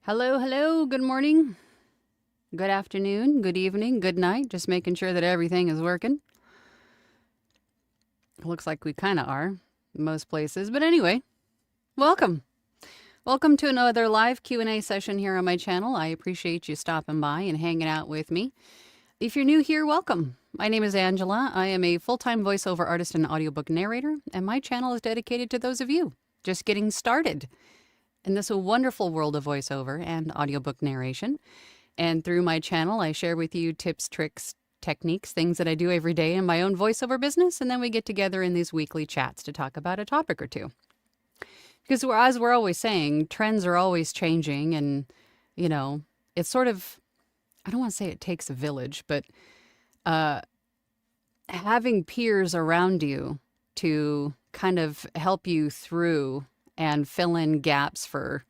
Hello, hello, good morning, good afternoon, good evening, good night. Just making sure that everything is working. Looks like we kind of are most places, but anyway, welcome. Welcome to another live Q&A session here on my channel. I appreciate you stopping by and hanging out with me. If you're new here, welcome. My name is Angela. I am a full-time voiceover artist and audiobook narrator, and my channel is dedicated to those of you just getting started in this wonderful world of voiceover and audiobook narration. And through my channel, I share with you tips, tricks, techniques, things that I do every day in my own voiceover business. And then we get together in these weekly chats to talk about a topic or two. Because as we're always saying, trends are always changing. And, it's sort of, I don't want to say it takes a village, but having peers around you to kind of help you through and fill in gaps for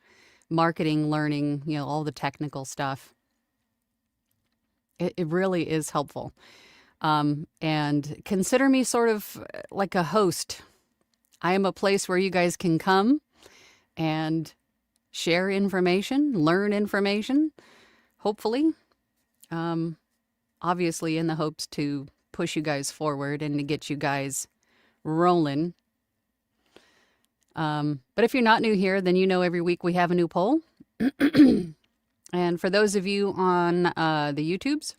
marketing, learning, all the technical stuff. It really is helpful. And consider me sort of like a host. I am a place where you guys can come and share information, learn information, hopefully. Obviously in the hopes to push you guys forward and to get you guys rolling. But if you're not new here, then every week we have a new poll. And for those of you on the YouTubes,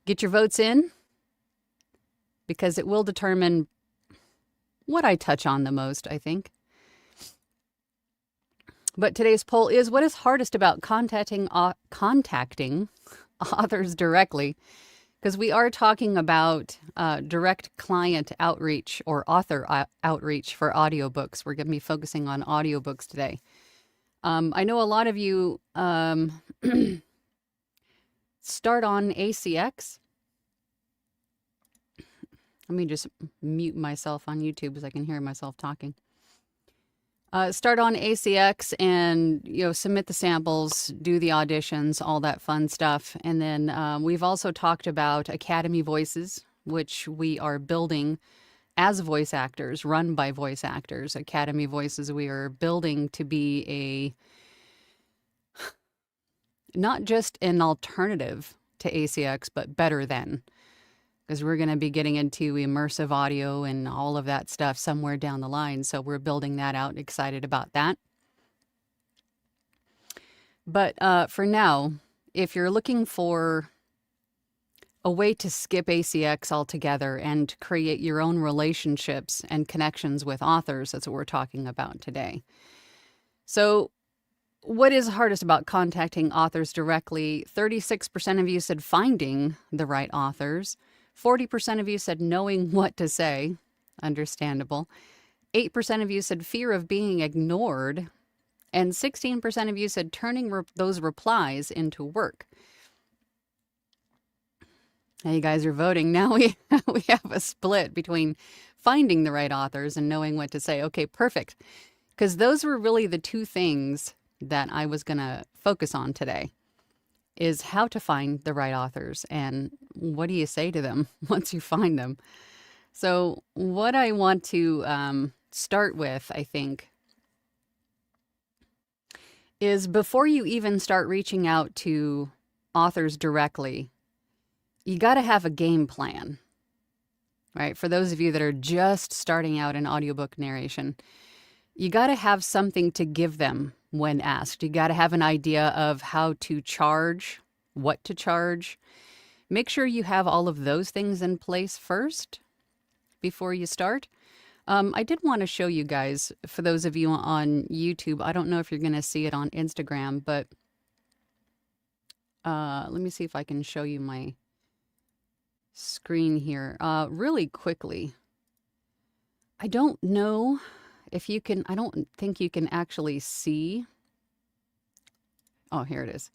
get your votes in because it will determine what I touch on the most, I think. But today's poll is, what is hardest about contacting authors directly? Because we are talking about direct client outreach or author outreach for audiobooks. We're going to be focusing on audiobooks today. I know a lot of you start on ACX. Let me just mute myself on YouTube because I can hear myself talking. Start on ACX and submit the samples, do the auditions, all that fun stuff. And then we've also talked about Academy Voices, which we are building as voice actors, run by voice actors. Academy Voices we are building to be not just an alternative to ACX, but better than. Because we're going to be getting into immersive audio and all of that stuff somewhere down the line. So we're building that out, excited about that. But for now, if you're looking for a way to skip ACX altogether and create your own relationships and connections with authors, that's what we're talking about today. So what is hardest about contacting authors directly? 36% of you said finding the right authors. 40% of you said knowing what to say. Understandable. 8% of you said fear of being ignored. And 16% of you said turning those replies into work. Now you guys are voting. Now we have a split between finding the right authors and knowing what to say. Okay, perfect. Because those were really the two things that I was going to focus on today. Is how to find the right authors and what do you say to them once you find them. So what I want to start with, I think, is before you even start reaching out to authors directly, you got to have a game plan, right? For those of you that are just starting out in audiobook narration, you got to have something to give them when asked. You got to have an idea of how to charge, what to charge. Make sure you have all of those things in place first before you start. I did want to show you guys, for those of you on YouTube, I don't know if you're going to see it on Instagram, but let me see if I can show you my screen here really quickly. I don't know if you can, I don't think you can actually see. Oh, here it is.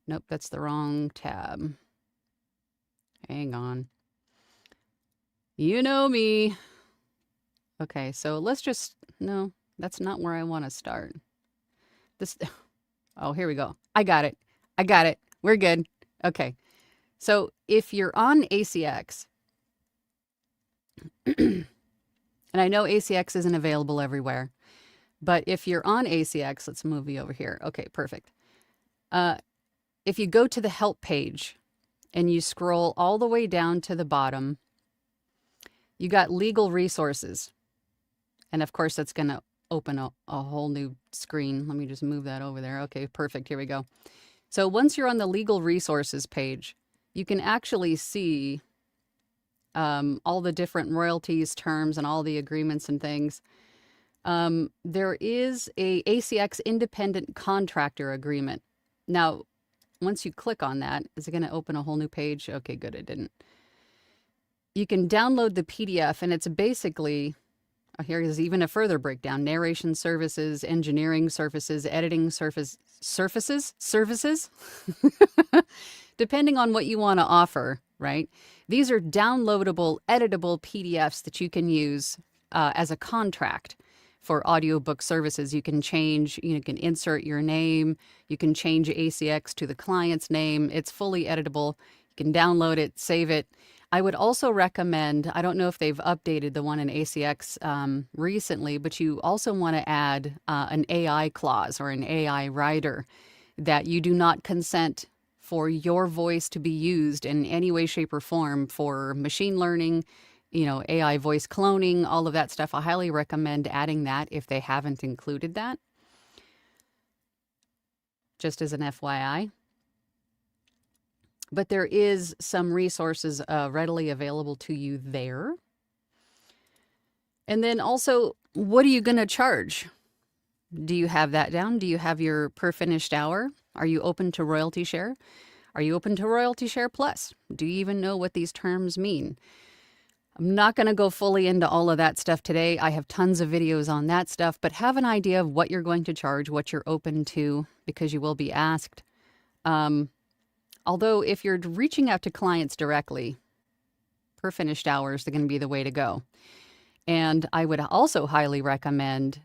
Nope, that's the wrong tab. Hang on. You know me. Okay, so let's just, no, that's not where I want to start. Oh, here we go. I got it. We're good. Okay. So if you're on ACX, and I know ACX isn't available everywhere, But if you're on ACX, let's move you over here. Okay, perfect. If you go to the help page and you scroll all the way down to the bottom, you got legal resources. And of course, that's going to open a whole new screen. Let me just move that over there. Okay, perfect. Here we go. So once you're on the legal resources page, you can actually see all the different royalties, terms, and all the agreements and things. There is a ACX independent contractor agreement. Now, once you click on that, is it going to open a whole new page? Okay, good, it didn't. You can download the PDF, and it's basically, here is even a further breakdown: narration services, engineering services, editing services, depending on what you want to offer, right? These are downloadable, editable PDFs that you can use as a contract for audiobook services. You can change, you can insert your name, you can change ACX to the client's name. It's fully editable. You can download it, save it. I would also recommend, I don't know if they've updated the one in ACX recently, but you also want to add an AI clause or an AI rider that you do not consent for your voice to be used in any way, shape, or form for machine learning, AI voice cloning, all of that stuff. I highly recommend adding that if they haven't included that. Just as an FYI. But there is some resources readily available to you there. And then also, what are you going to charge? Do you have that down? Do you have your per finished hour? Are you open to royalty share? Are you open to royalty share plus? Do you even know what these terms mean? I'm not going to go fully into all of that stuff today. I have tons of videos on that stuff, but have an idea of what you're going to charge, what you're open to, because you will be asked. Although if you're reaching out to clients directly, per finished hours are going to be the way to go. And I would also highly recommend,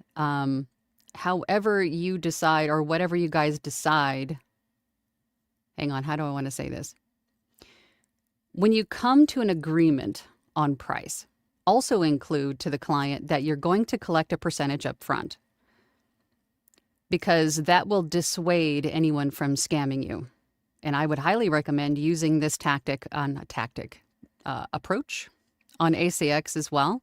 however you decide or whatever you guys decide. Hang on, how do I want to say this? When you come to an agreement on price, also include to the client that you're going to collect a percentage up front, because that will dissuade anyone from scamming you. And I would highly recommend using this approach on ACX as well.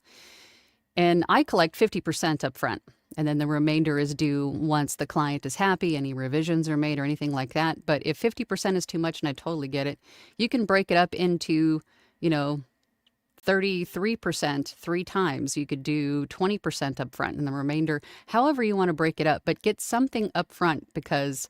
And I collect 50% up front, and then the remainder is due once the client is happy, any revisions are made or anything like that. But if 50% is too much, and I totally get it, you can break it up into, 33% 3 times. You could do 20% up front and the remainder, however you want to break it up, but get something up front, because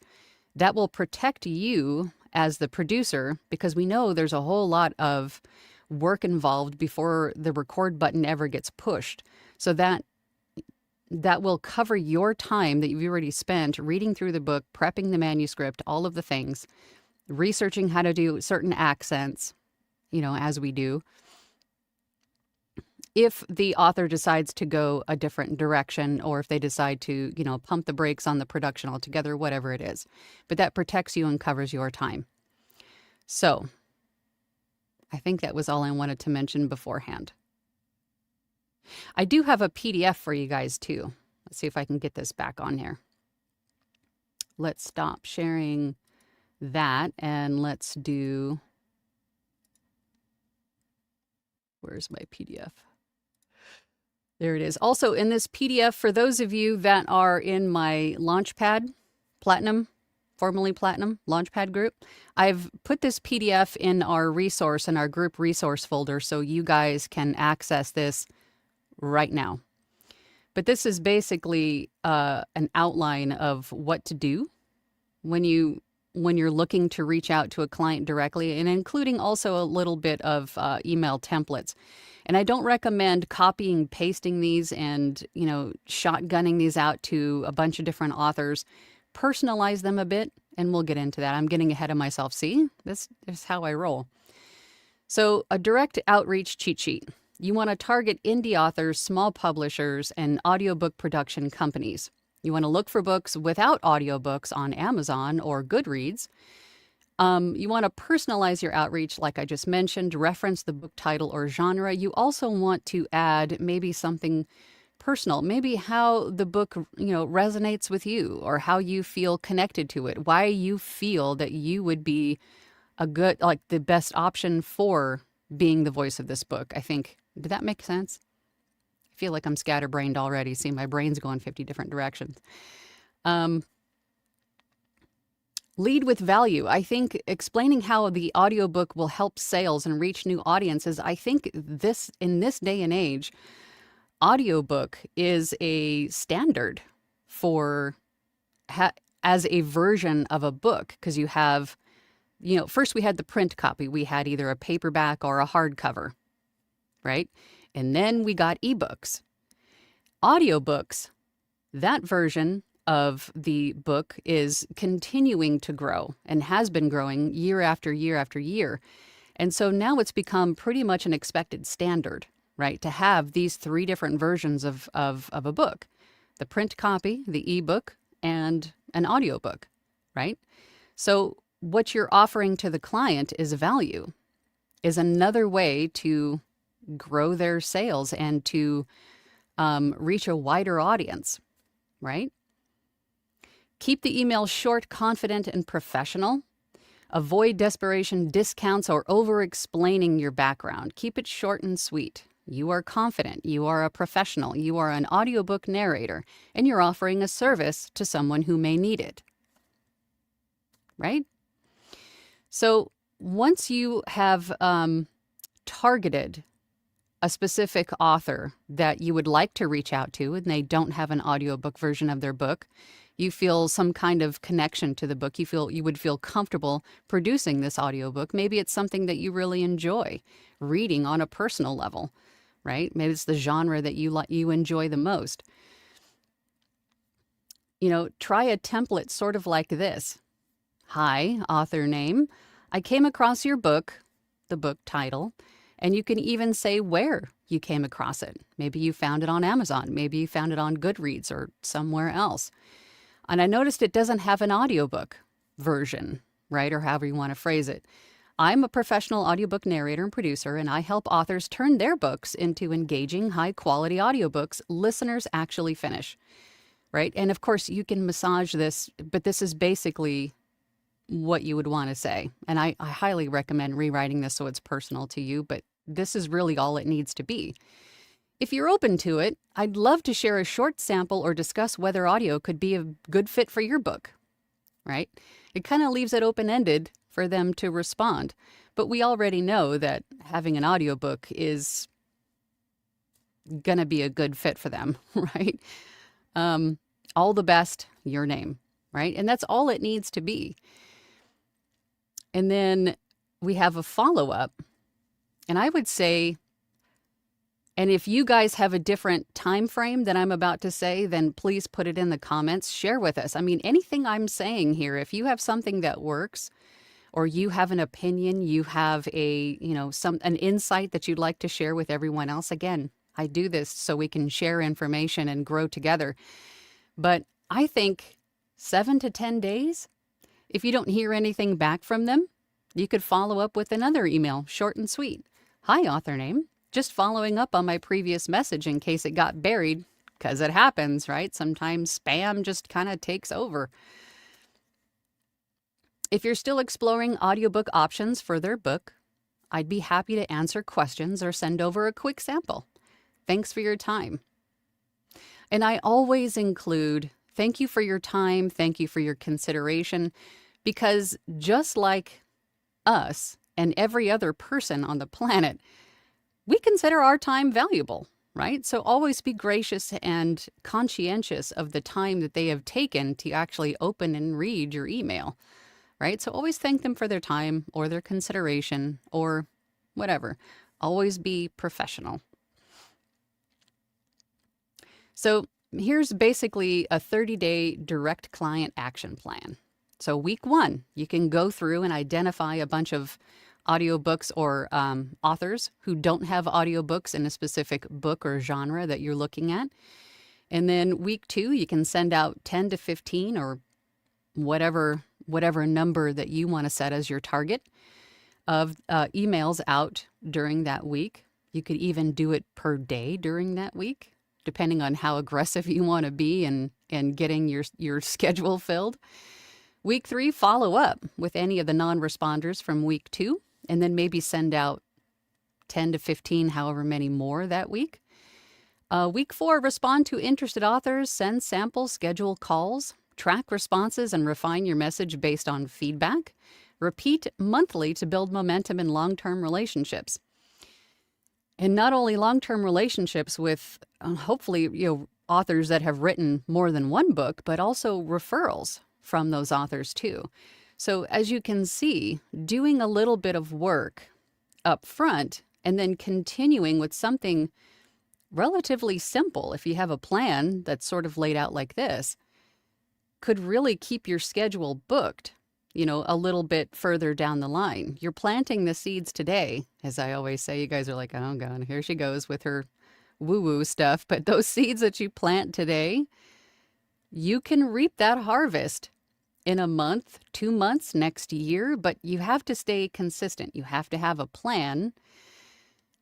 that will protect you as the producer, because we know there's a whole lot of work involved before the record button ever gets pushed. So that will cover your time that you've already spent reading through the book, prepping the manuscript, all of the things, researching how to do certain accents, as we do. If the author decides to go a different direction, or if they decide to, pump the brakes on the production altogether, whatever it is. But that protects you and covers your time. So I think that was all I wanted to mention beforehand. I do have a PDF for you guys too. Let's see if I can get this back on here. Let's stop sharing that and let's do, where's my PDF? There it is. Also in this PDF, for those of you that are in my Launchpad Platinum, formerly Platinum Launchpad group, I've put this PDF in our resource, in our group resource folder, so you guys can access this right now. But this is basically an outline of what to do when you're looking to reach out to a client directly, and including also a little bit of email templates. And I don't recommend copying, pasting these and, shotgunning these out to a bunch of different authors. Personalize them a bit, and we'll get into that. I'm getting ahead of myself. See, this is how I roll. So a direct outreach cheat sheet. You want to target indie authors, small publishers, and audiobook production companies. You want to look for books without audiobooks on Amazon or Goodreads. You want to personalize your outreach, like I just mentioned, reference the book title or genre. You also want to add maybe something personal, maybe how the book, resonates with you, or how you feel connected to it, why you feel that you would be the best option for being the voice of this book. I think, did that make sense? I feel like I'm scatterbrained already. See, my brain's going 50 different directions. Lead with value. I think explaining how the audiobook will help sales and reach new audiences, I think in this day and age, audiobook is a standard for as a version of a book, because you have, first we had the print copy. We had either a paperback or a hardcover, right? And then we got ebooks. Audiobooks, that version of the book is continuing to grow and has been growing year after year after year. And so now it's become pretty much an expected standard, right? To have these 3 different versions of a book: the print copy, the ebook, and an audiobook, right? So what you're offering to the client is value, is another way to grow their sales and to reach a wider audience, right? Keep the email short, confident, and professional. Avoid desperation, discounts, or over-explaining your background. Keep it short and sweet. You are confident. You are a professional. You are an audiobook narrator, and you're offering a service to someone who may need it, right? So once you have targeted a specific author that you would like to reach out to, and they don't have an audiobook version of their book, you feel some kind of connection to the book, you would feel comfortable producing this audiobook. Maybe it's something that you really enjoy reading on a personal level, right? Maybe it's the genre that you enjoy the most. Try a template sort of like this. Hi, author name. I came across your book, the book title, and you can even say where you came across it. Maybe you found it on Amazon. Maybe you found it on Goodreads or somewhere else. And I noticed it doesn't have an audiobook version, right? Or however you want to phrase it. I'm a professional audiobook narrator and producer, and I help authors turn their books into engaging, high-quality audiobooks listeners actually finish, right? And of course, you can massage this, but this is basically what you would want to say. And I highly recommend rewriting this so it's personal to you, but this is really all it needs to be. If you're open to it, I'd love to share a short sample or discuss whether audio could be a good fit for your book, right? It kind of leaves it open-ended for them to respond. But we already know that having an audiobook is going to be a good fit for them, right? All the best, your name, right? And that's all it needs to be. And then we have a follow-up. And I would say, and if you guys have a different time frame than I'm about to say, then please put it in the comments. Share with us. I mean, anything I'm saying here, if you have something that works, or you have an opinion, you have an insight that you'd like to share with everyone else. Again, I do this so we can share information and grow together. But I think 7 to 10 days, if you don't hear anything back from them, you could follow up with another email, short and sweet. Hi, author name. Just following up on my previous message in case it got buried, because it happens, right? Sometimes spam just kind of takes over. If you're still exploring audiobook options for their book, I'd be happy to answer questions or send over a quick sample. Thanks for your time. And I always include, thank you for your time, thank you for your consideration, because just like us and every other person on the planet, we consider our time valuable, right? So always be gracious and conscientious of the time that they have taken to actually open and read your email, right? So always thank them for their time or their consideration or whatever. Always be professional. So here's basically a 30-day direct client action plan. So week 1, you can go through and identify a bunch of audiobooks or authors who don't have audiobooks in a specific book or genre that you're looking at. And then week 2, you can send out 10 to 15 or whatever number that you want to set as your target of emails out during that week. You could even do it per day during that week, depending on how aggressive you want to be and getting your schedule filled. Week 3, follow up with any of the non-responders from week 2, and then maybe send out 10 to 15, however many more that week. Week 4, respond to interested authors, send samples, schedule calls, track responses, and refine your message based on feedback. Repeat monthly to build momentum in long-term relationships. And not only long-term relationships with hopefully authors that have written more than one book, but also referrals from those authors too. So as you can see, doing a little bit of work up front and then continuing with something relatively simple, if you have a plan that's sort of laid out like this, could really keep your schedule booked, a little bit further down the line. You're planting the seeds today. As I always say, you guys are like, oh God, here she goes with her woo-woo stuff. But those seeds that you plant today, you can reap that harvest in a month, 2 months, next year, but you have to stay consistent. You have to have a plan,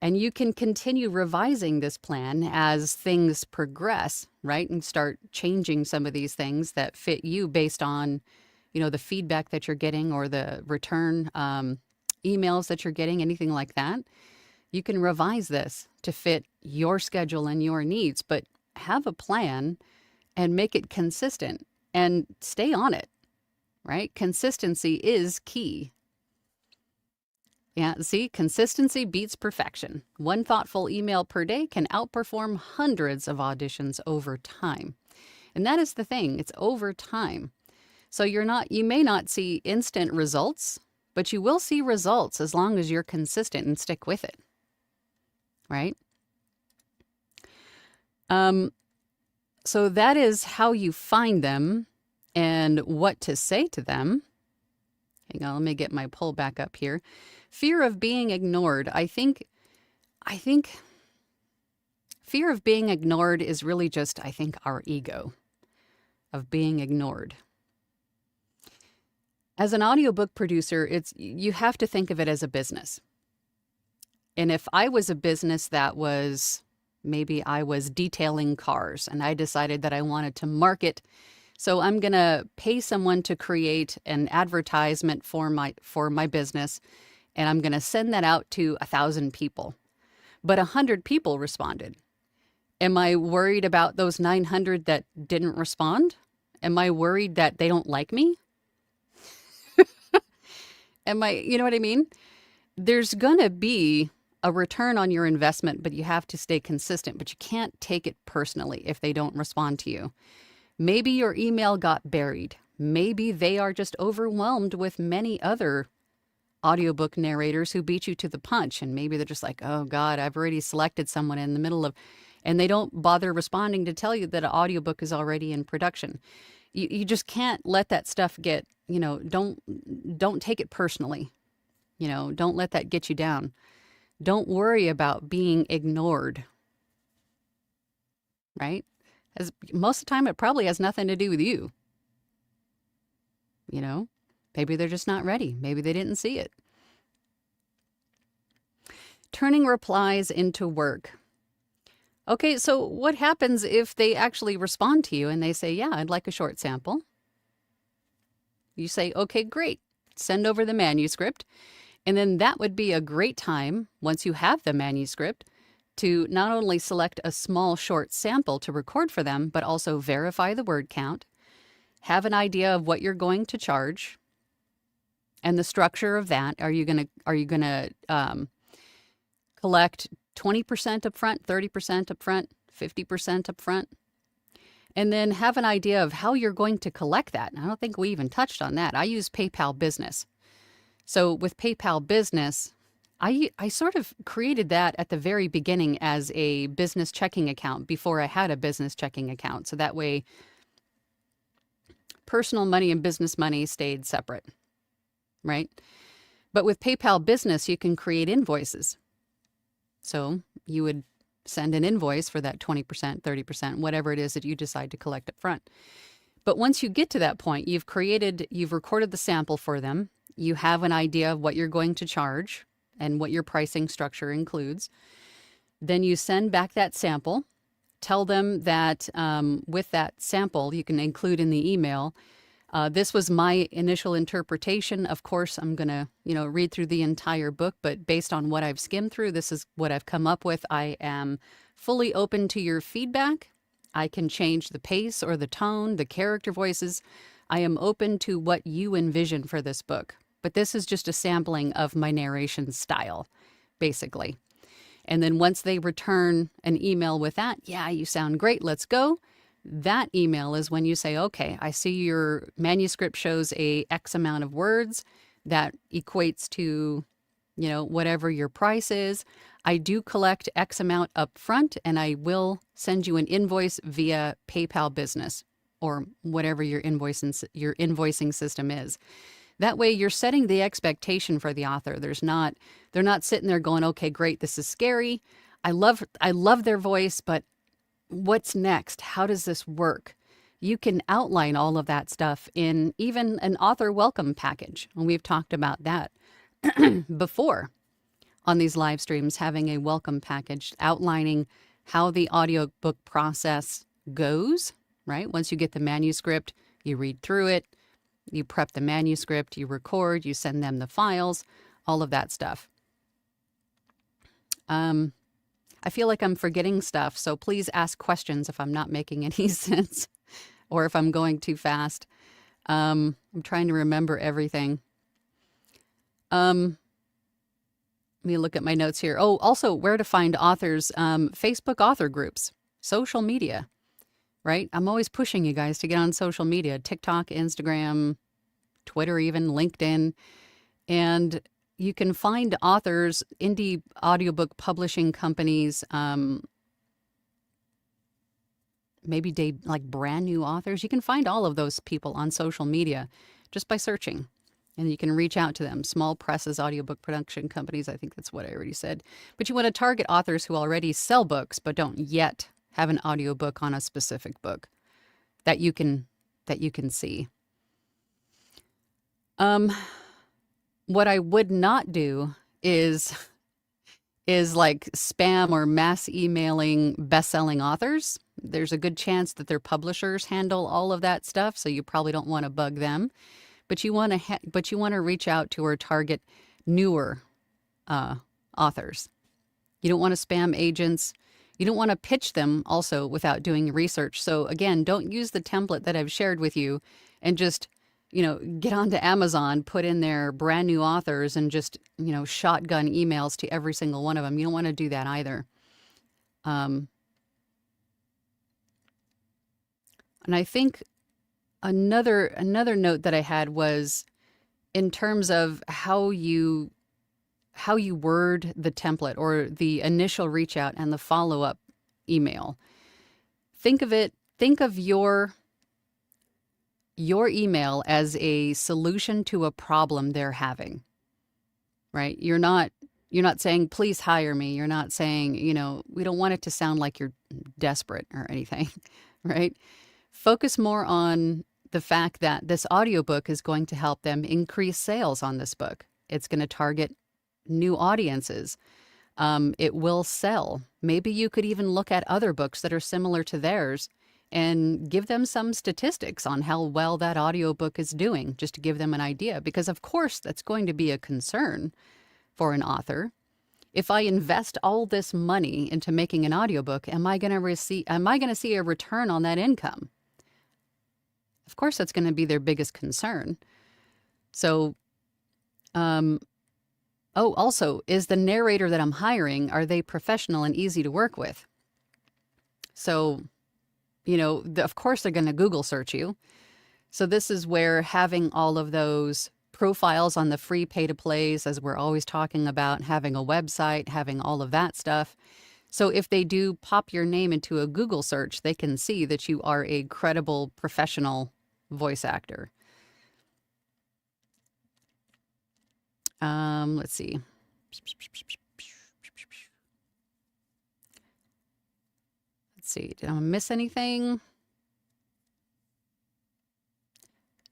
and you can continue revising this plan as things progress, right? And start changing some of these things that fit you based on, the feedback that you're getting or the return emails that you're getting, anything like that. You can revise this to fit your schedule and your needs, but have a plan and make it consistent and stay on it, right? Consistency is key. Yeah, see, consistency beats perfection. One thoughtful email per day can outperform hundreds of auditions over time. And that is the thing, it's over time. So you may not see instant results, but you will see results as long as you're consistent and stick with it, right? So that is how you find them and what to say to them. Hang on, let me get my poll back up here. Fear of being ignored. I think fear of being ignored is really just, our ego of being ignored. As an audiobook producer, you have to think of it as a business. And if I was a business that was, maybe I was detailing cars and I decided that I wanted to market, so I'm going to pay someone to create an advertisement for my business, and I'm going to send that out to 1,000 people. But 100 people responded. Am I worried about those 900 that didn't respond? Am I worried that they don't like me? You know what I mean? There's going to be a return on your investment, but you have to stay consistent. But you can't take it personally if they don't respond to you. Maybe your email got buried. Maybe they are just overwhelmed with many other audiobook narrators who beat you to the punch. And maybe they're just like, oh God, I've already selected someone in the middle of, and they don't bother responding to tell you that an audiobook is already in production. You just can't let that stuff get, don't take it personally. Don't let that get you down. Don't worry about being ignored, right? As most of the time, it probably has nothing to do with you. Maybe they're just not ready. Maybe they didn't see it. Turning replies into work. Okay, so what happens if they actually respond to you and they say, yeah, I'd like a short sample? You say, okay, great. Send over the manuscript. And then that would be a great time, once you have the manuscript, to not only select a small short sample to record for them, but also verify the word count, have an idea of what you're going to charge, and the structure of that. Are you gonna collect 20% upfront, 30% upfront, 50% upfront? And then have an idea of how you're going to collect that. And I don't think we even touched on that. I use PayPal Business. So with PayPal Business, I sort of created that at the very beginning as a business checking account before I had a business checking account. So that way, personal money and business money stayed separate, right? But with PayPal Business, you can create invoices. So you would send an invoice for that 20%, 30%, whatever it is that you decide to collect up front. But once you get to that point, you've recorded the sample for them. You have an idea of what you're going to charge and what your pricing structure includes. Then you send back that sample Tell them that with that sample you can include in the email, this was my initial interpretation. Of course, I'm going to, read through the entire book, but based on what I've skimmed through, this is what I've come up with. I am fully open to your feedback. I can change the pace or the tone, the character voices. I am open to what you envision for this book. But this is just a sampling of my narration style, basically. And then once they return an email with that, yeah, you sound great, let's go. That email is when you say, okay, I see your manuscript shows a X amount of words that equates to, whatever your price is. I do collect X amount up front, and I will send you an invoice via PayPal Business or whatever your invoicing system is. That way you're setting the expectation for the author. They're not sitting there going, okay, great, this is scary. I love their voice, but what's next? How does this work? You can outline all of that stuff in even an author welcome package. And we've talked about that before on these live streams, having a welcome package outlining how the audiobook process goes, right? Once you get the manuscript, you read through it, you prep the manuscript, you record, you send them the files, all of that stuff. I feel like I'm forgetting stuff, so please ask questions if I'm not making any sense or if I'm going too fast. I'm trying to remember everything. Let me look at my notes here. Oh, also where to find authors, Facebook author groups, social media, right? I'm always pushing you guys to get on social media, TikTok, Instagram, Twitter, even LinkedIn. And you can find authors, indie audiobook publishing companies, maybe like brand new authors. You can find all of those people on social media just by searching. And you can reach out to them. Small presses, audiobook production companies. I think that's what I already said. But you want to target authors who already sell books but don't yet have an audiobook on a specific book that you can see. What I would not do is like spam or mass emailing best-selling authors. There's a good chance that their publishers handle all of that stuff, so you probably don't want to bug them. But you want to reach out to or target newer authors. You don't want to spam agents. You don't want to pitch them also without doing research. So again, don't use the template that I've shared with you and just get onto Amazon, put in their brand new authors and just, shotgun emails to every single one of them. You don't want to do that either. And I think another note that I had was in terms of how you word the template or the initial reach out and the follow-up email. Think of your email as a solution to a problem they're having, right? You're not saying, please hire me. You're not saying, we don't want it to sound like you're desperate or anything, right? Focus more on the fact that this audiobook is going to help them increase sales on this book. It's going to target new audiences. It will sell. Maybe you could even look at other books that are similar to theirs and give them some statistics on how well that audiobook is doing, just to give them an idea. Because of course that's going to be a concern for an author. If I invest all this money into making an audiobook, am I going to see a return on that income? Of course that's going to be their biggest concern. So, also, is the narrator that I'm hiring, are they professional and easy to work with? So, of course they're going to Google search you. So this is where having all of those profiles on the free pay-to-plays, as we're always talking about, having a website, having all of that stuff. So if they do pop your name into a Google search, they can see that you are a credible professional voice actor. Let's see. Let's see. Did I miss anything?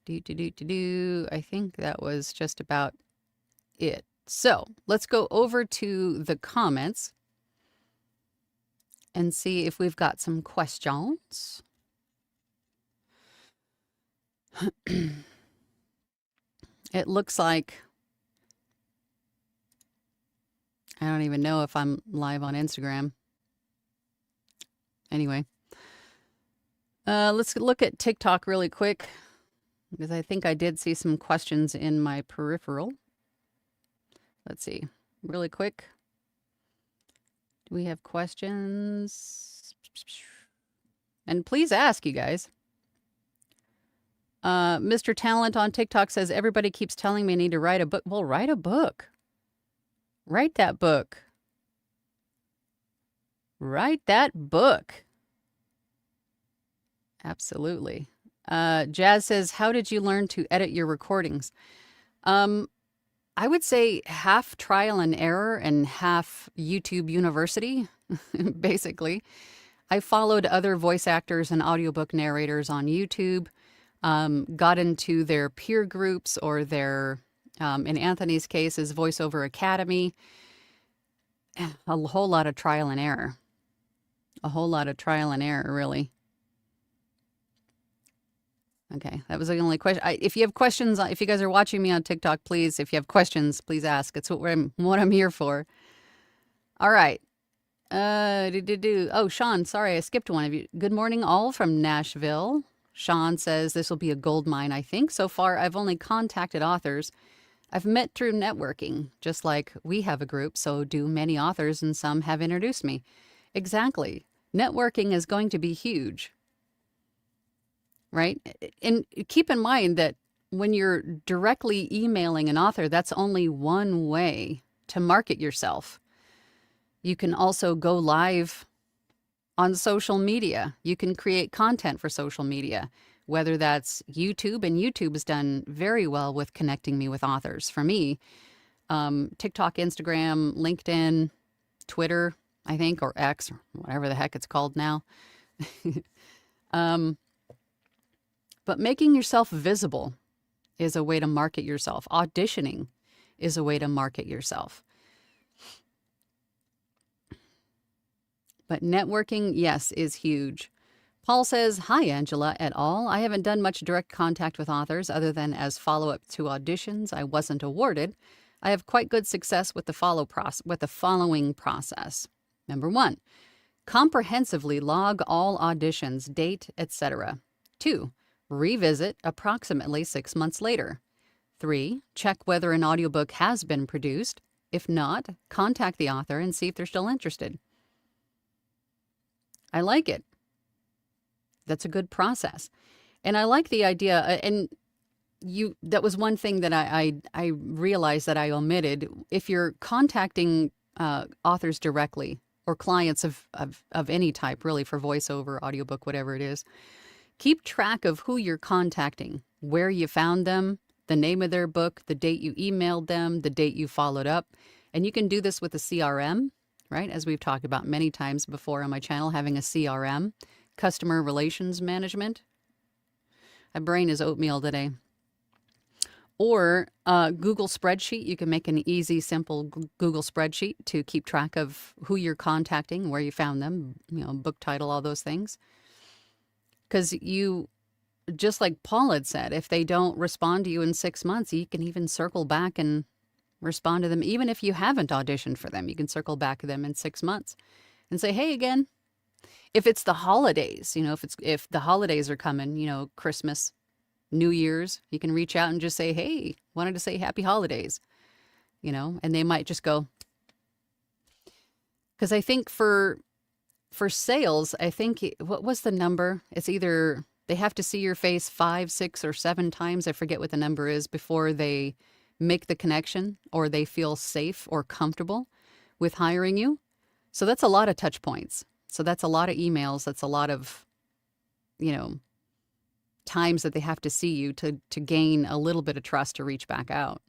I think that was just about it. So let's go over to the comments. and see if we've got some questions. It looks like, I don't even know if I'm live on Instagram. Anyway, let's look at TikTok really quick, because I think I did see some questions in my peripheral. Let's see, really quick. Do we have questions? And please ask, you guys. Mr. Talent on TikTok says, everybody keeps telling me I need to write a book. Well, write a book. Write that book. Write that book. Absolutely. Jazz says, how did you learn to edit your recordings? I would say half trial and error and half YouTube University, basically. I followed other voice actors and audiobook narrators on YouTube, got into their peer groups or their, in Anthony's case, his Voiceover Academy. A whole lot of trial and error. A whole lot of trial and error, really. Okay, that was the only question. If you have questions, if you guys are watching me on TikTok, please, if you have questions, please ask. It's what I'm here for. All right. Oh, Sean, sorry, I skipped one of you. Good morning, all from Nashville. Sean says this will be a gold mine, I think. So far, I've only contacted authors I've met through networking, just like we have a group, so do many authors, and some have introduced me. Exactly. Networking is going to be huge. Right? And keep in mind that when you're directly emailing an author, that's only one way to market yourself. You can also go live on social media. You can create content for social media, whether that's YouTube, and YouTube has done very well with connecting me with authors. For me, TikTok, Instagram, LinkedIn, Twitter, I think, or X, or whatever the heck it's called now. But making yourself visible is a way to market yourself. Auditioning is a way to market yourself. But networking, yes, is huge. Paul says, hi, Angela et al. I haven't done much direct contact with authors other than as follow-up to auditions I wasn't awarded. I have quite good success with the following process. Number 1, comprehensively log all auditions, date, etc. 2, revisit approximately 6 months later. 3, check whether an audiobook has been produced. If not, contact the author and see if they're still interested. I like it. That's a good process. And I like the idea, and that was one thing that I realized that I omitted. If you're contacting authors directly, or clients of any type, really, for voiceover, audiobook, whatever it is, keep track of who you're contacting, where you found them, the name of their book, the date you emailed them, the date you followed up. And you can do this with a CRM, right? As we've talked about many times before on my channel, having a CRM, customer relations management. My brain is oatmeal today. Or Google spreadsheet. You can make an easy, simple Google spreadsheet to keep track of who you're contacting, where you found them, book title, all those things. Because you, just like Paul had said, if they don't respond to you in 6 months, you can even circle back and respond to them. Even if you haven't auditioned for them, you can circle back to them in 6 months and say, hey, again. If it's the holidays, if the holidays are coming, Christmas, New Year's, you can reach out and just say, hey, wanted to say happy holidays, and they might just go. Because I think for sales, I think, what was the number? It's either they have to see your face 5, 6, or 7 times. I forget what the number is before they make the connection or they feel safe or comfortable with hiring you. So that's a lot of touch points. So that's a lot of emails. That's a lot of, times that they have to see you to gain a little bit of trust to reach back out.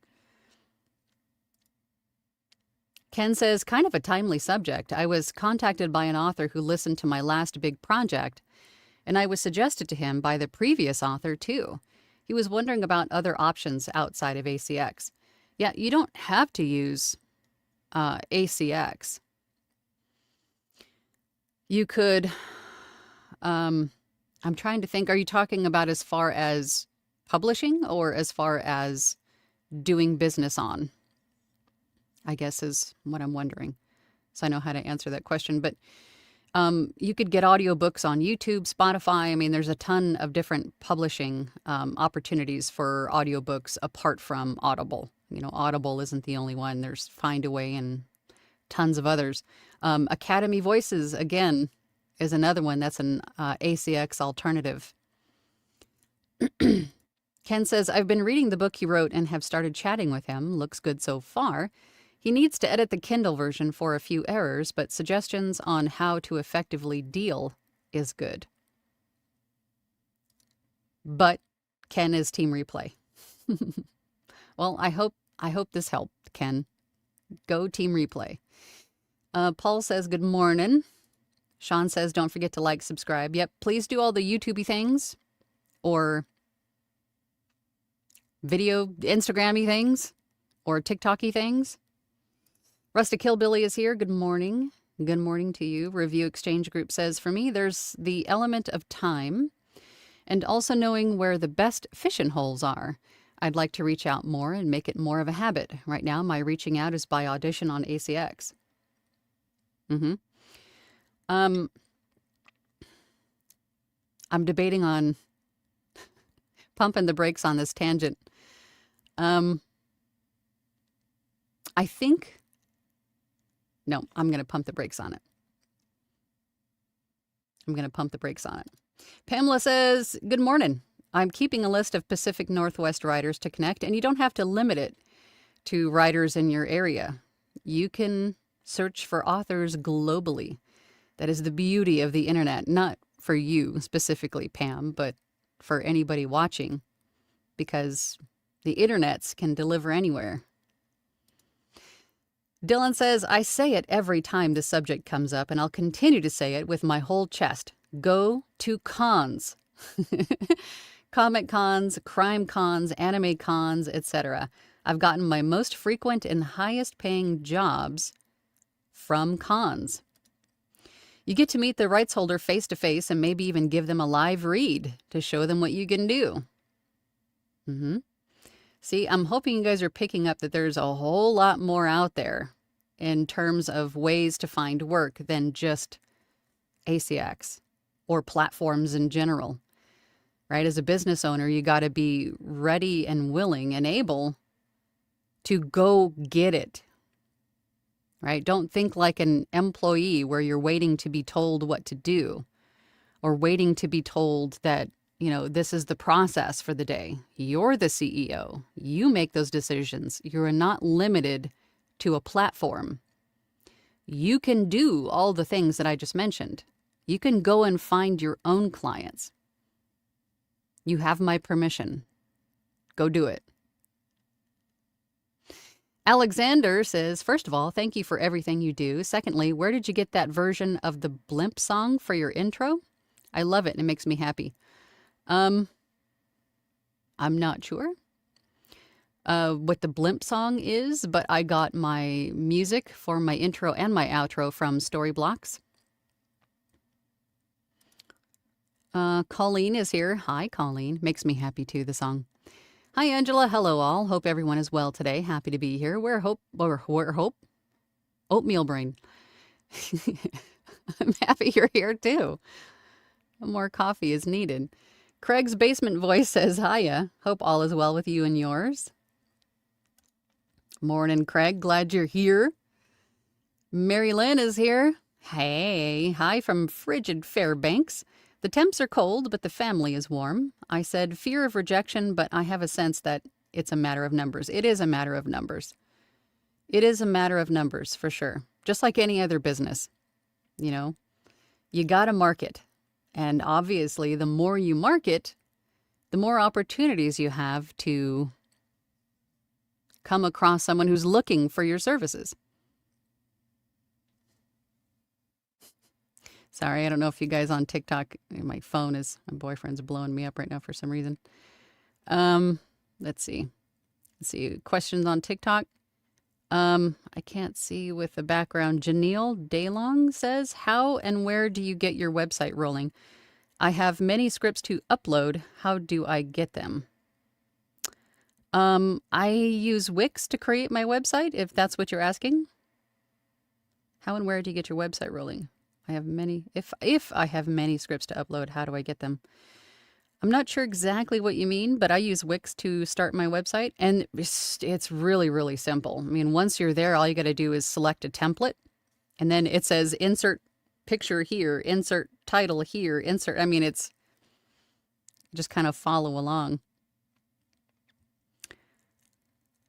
Ken says, kind of a timely subject. I was contacted by an author who listened to my last big project, and I was suggested to him by the previous author too. He was wondering about other options outside of ACX. Yeah, you don't have to use ACX. You could, I'm trying to think, are you talking about as far as publishing or as far as doing business on? I guess is what I'm wondering. So I know how to answer that question. But you could get audiobooks on YouTube, Spotify. I mean, there's a ton of different publishing opportunities for audiobooks apart from Audible. You know, Audible isn't the only one. There's Findaway and tons of others. Academy Voices, again, is another one. That's an ACX alternative. Ken says, I've been reading the book he wrote and have started chatting with him. Looks good so far. He needs to edit the Kindle version for a few errors, but suggestions on how to effectively deal is good. But Ken is Team Replay. Well, I hope this helped, Ken. Go Team Replay. Paul says, good morning. Sean says, don't forget to like, subscribe. Yep, please do all the YouTubey things or video Instagrammy things or TikToky things. Rustic Hillbilly is here. Good morning. Good morning to you. Review Exchange Group says, for me, there's the element of time and also knowing where the best fishing holes are. I'd like to reach out more and make it more of a habit. Right now, my reaching out is by audition on ACX. I'm debating on pumping the brakes on this tangent. I think, no, I'm going to pump the brakes on it. Pamela says, good morning. I'm keeping a list of Pacific Northwest writers to connect, and you don't have to limit it to writers in your area. You can search for authors globally. That is the beauty of the internet, not for you specifically, Pam, but for anybody watching, because the internets can deliver anywhere. Dylan says, I say it every time the subject comes up, and I'll continue to say it with my whole chest. Go to cons. Comic cons, crime cons, anime cons, etc. I've gotten my most frequent and highest paying jobs from cons. You get to meet the rights holder face to face and maybe even give them a live read to show them what you can do. See, I'm hoping you guys are picking up that there's a whole lot more out there in terms of ways to find work than just ACX or platforms in general, right? As a business owner, you got to be ready and willing and able to go get it, right? Don't think like an employee where you're waiting to be told what to do or waiting to be told that, you know, this is the process for the day. You're the CEO. You make those decisions. You're not limited to a platform. You can do all the things that I just mentioned. You can go and find your own clients. You have my permission. Go do it. Alexander says, first of all, thank you for everything you do. Secondly, where did you get that version of the Blimp song for your intro? I love it and it makes me happy. I'm not sure what the Blimp song is, but I got my music for my intro and my outro from Storyblocks. Colleen is here. Hi, Colleen. Makes me happy too, the song. Hi, Angela. Hello, all. Hope everyone is well today. Happy to be here. Where hope? Oatmeal brain. I'm happy you're here too. More coffee is needed. Craig's basement voice says, hiya. Hope all is well with you and yours. Morning, Craig. Glad you're here. Mary Lynn is here. Hey. Hi from frigid Fairbanks. The temps are cold, but the family is warm. I said fear of rejection, but I have a sense that it's a matter of numbers. It is a matter of numbers. It is a matter of numbers, for sure. Just like any other business. You know, you got to market. And obviously, the more you market, the more opportunities you have to come across someone who's looking for your services. Sorry, I don't know if you guys on TikTok, my boyfriend's blowing me up right now for some reason. Let's see. Questions on TikTok. I can't see with the background. Janelle Daylong says, how and where do you get your website rolling? I have many scripts to upload. How do I get them? I use Wix to create my website, if that's what you're asking. How and where do you get your website rolling? I have many. If I have many scripts to upload, how do I get them? I'm not sure exactly what you mean, but I use Wix to start my website, and it's really, really simple. I mean, once you're there, all you got to do is select a template, and then it says insert picture here, insert title here, insert. I mean, it's just kind of follow along.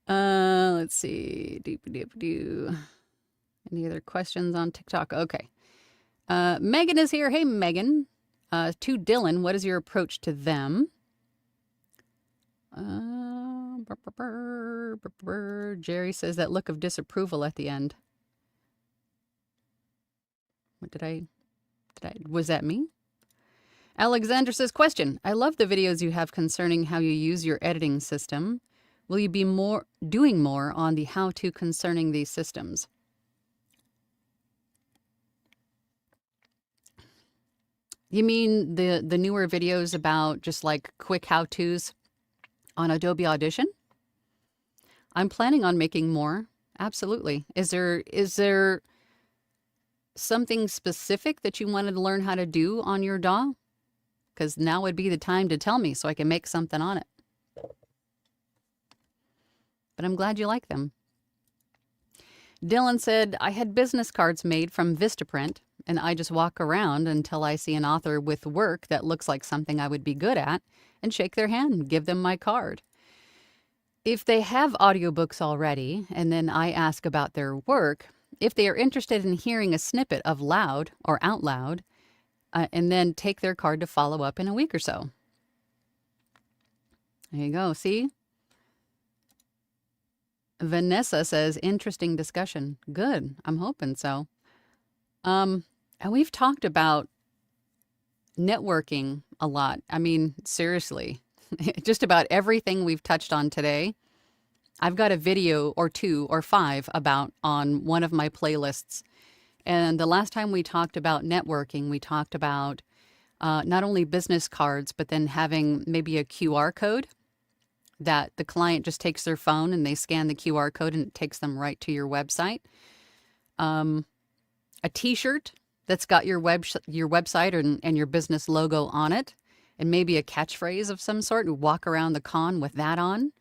Let's see. Any other questions on TikTok? Okay. Megan is here. Hey, Megan. To Dylan, what is your approach to them? Jerry says that look of disapproval at the end. What was that me? Alexander says, question. I love the videos you have concerning how you use your editing system. Will you be doing more on the how-to concerning these systems? You mean the newer videos about just like quick how-tos on Adobe Audition? I'm planning on making more. Absolutely. Is there something specific that you wanted to learn how to do on your DAW? Because now would be the time to tell me so I can make something on it. But I'm glad you like them. Dylan said, I had business cards made from Vistaprint, and I just walk around until I see an author with work that looks like something I would be good at and shake their hand and give them my card. If they have audiobooks already, and then I ask about their work, if they are interested in hearing a snippet of loud or out loud, and then take their card to follow up in a week or so. There you go. See? Vanessa says, interesting discussion. Good. I'm hoping so. And we've talked about networking a lot. I mean, seriously, just about everything we've touched on today. I've got a video or 2 or 5 about on one of my playlists. And the last time we talked about networking, we talked about not only business cards, but then having maybe a QR code that the client just takes their phone and they scan the QR code and it takes them right to your website. A T-shirt that's got your website and your business logo on it, and maybe a catchphrase of some sort, and walk around the con with that on,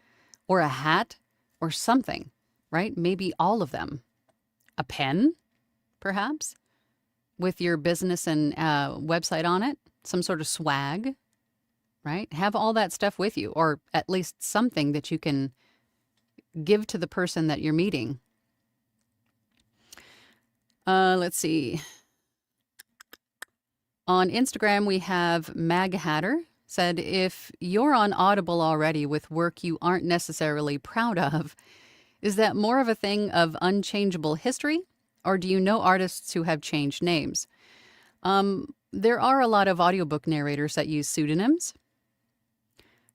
or a hat or something, right? Maybe all of them. A pen, perhaps, with your business and website on it, some sort of swag, right? Have all that stuff with you, or at least something that you can give to the person that you're meeting. Let's see. On Instagram, we have Mag Hatter said, if you're on Audible already with work you aren't necessarily proud of, is that more of a thing of unchangeable history, or do you know artists who have changed names? There are a lot of audiobook narrators that use pseudonyms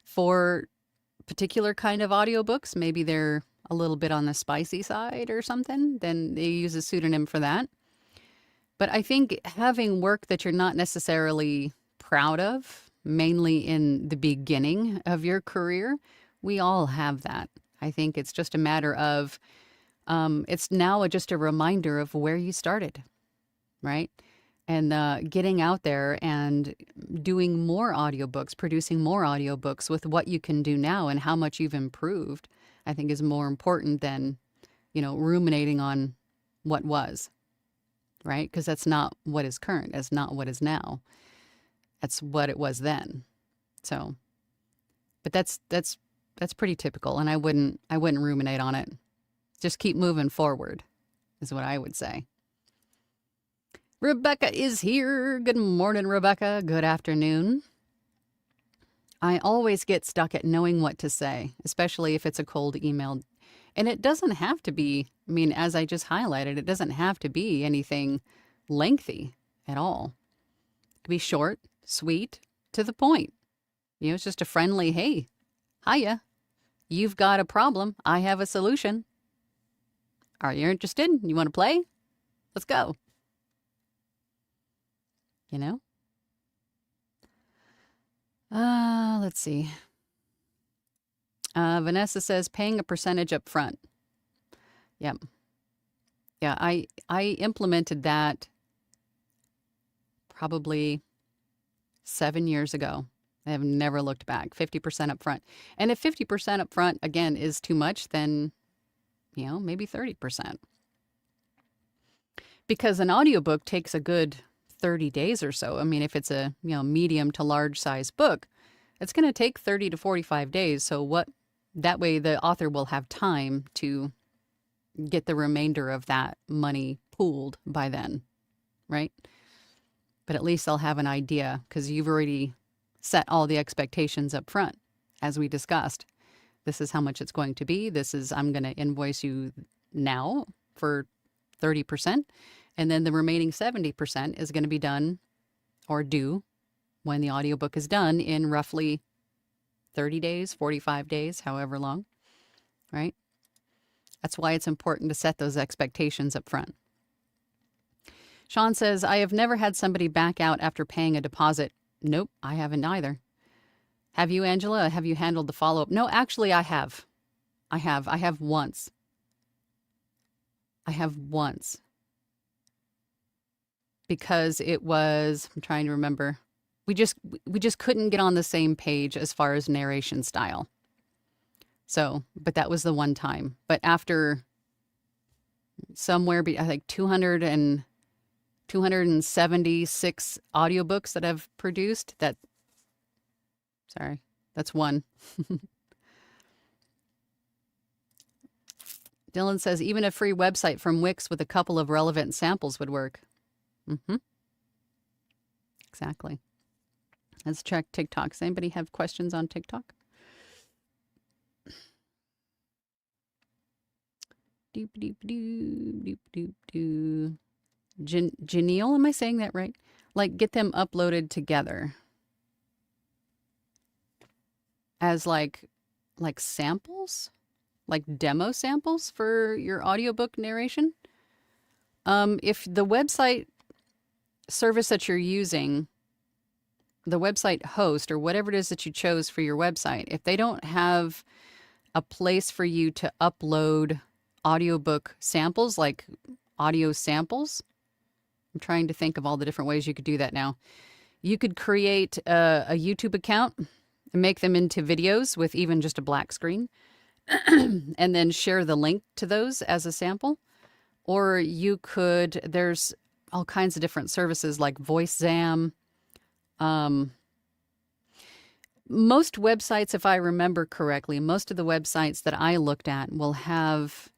for particular kind of audiobooks. Maybe they're a little bit on the spicy side or something, then they use a pseudonym for that. But I think having work that you're not necessarily proud of, mainly in the beginning of your career, we all have that. I think it's just a matter of, it's now just a reminder of where you started, right? And getting out there and doing more audiobooks, producing more audiobooks with what you can do now and how much you've improved, I think is more important than, ruminating on what was, right? Because that's not what is current. That's not what is now. That's what it was then. So, but that's pretty typical, and I wouldn't ruminate on it. Just keep moving forward, is what I would say. Rebecca is here. Good morning, Rebecca. Good afternoon. I always get stuck at knowing what to say, especially if it's a cold email. And it doesn't have to be, as I just highlighted, it doesn't have to be anything lengthy at all. It can be short, sweet, to the point. It's just a friendly, hey, hiya, you've got a problem, I have a solution. Are you interested? You want to play? Let's go. You know? Let's see. Vanessa says paying a percentage up front. Yep. Yeah, I implemented that probably 7 years ago. I have never looked back. 50% up front. And if 50% up front, again, is too much, then, maybe 30%. Because an audiobook takes a good 30 days or so. I mean, if it's a, medium to large size book, it's going to take 30 to 45 days. So that way the author will have time to get the remainder of that money pooled by then, right? But at least they'll have an idea because you've already set all the expectations up front, as we discussed. This is how much it's going to be. I'm going to invoice you now for 30%. And then the remaining 70% is going to be done or due when the audiobook is done in roughly 30 days, 45 days, however long, right? That's why it's important to set those expectations up front. Sean says, I have never had somebody back out after paying a deposit. Nope, I haven't either. Have you, Angela? Have you handled the follow-up? No, actually, I have. I have once. Because it was, I'm trying to remember, we just couldn't get on the same page as far as narration style. So, but that was the one time. But after somewhere, I think 276 audiobooks that I've produced, that's one. Dylan says, even a free website from Wix with a couple of relevant samples would work. Exactly. Let's check TikTok. Does anybody have questions on TikTok? Doop, doop, doop, doop, doop, doop. Janelle, am I saying that right? Like, get them uploaded together as like samples, like demo samples for your audiobook narration. If the website service that you're using, the website host or whatever it is that you chose for your website, if they don't have a place for you to upload audiobook samples, like audio samples, I'm trying to think of all the different ways you could do that now. You could create a YouTube account and make them into videos with even just a black screen and then share the link to those as a sample. Or you could, there's all kinds of different services like VoiceZam. Most websites, if I remember correctly, most of the websites that I looked at will have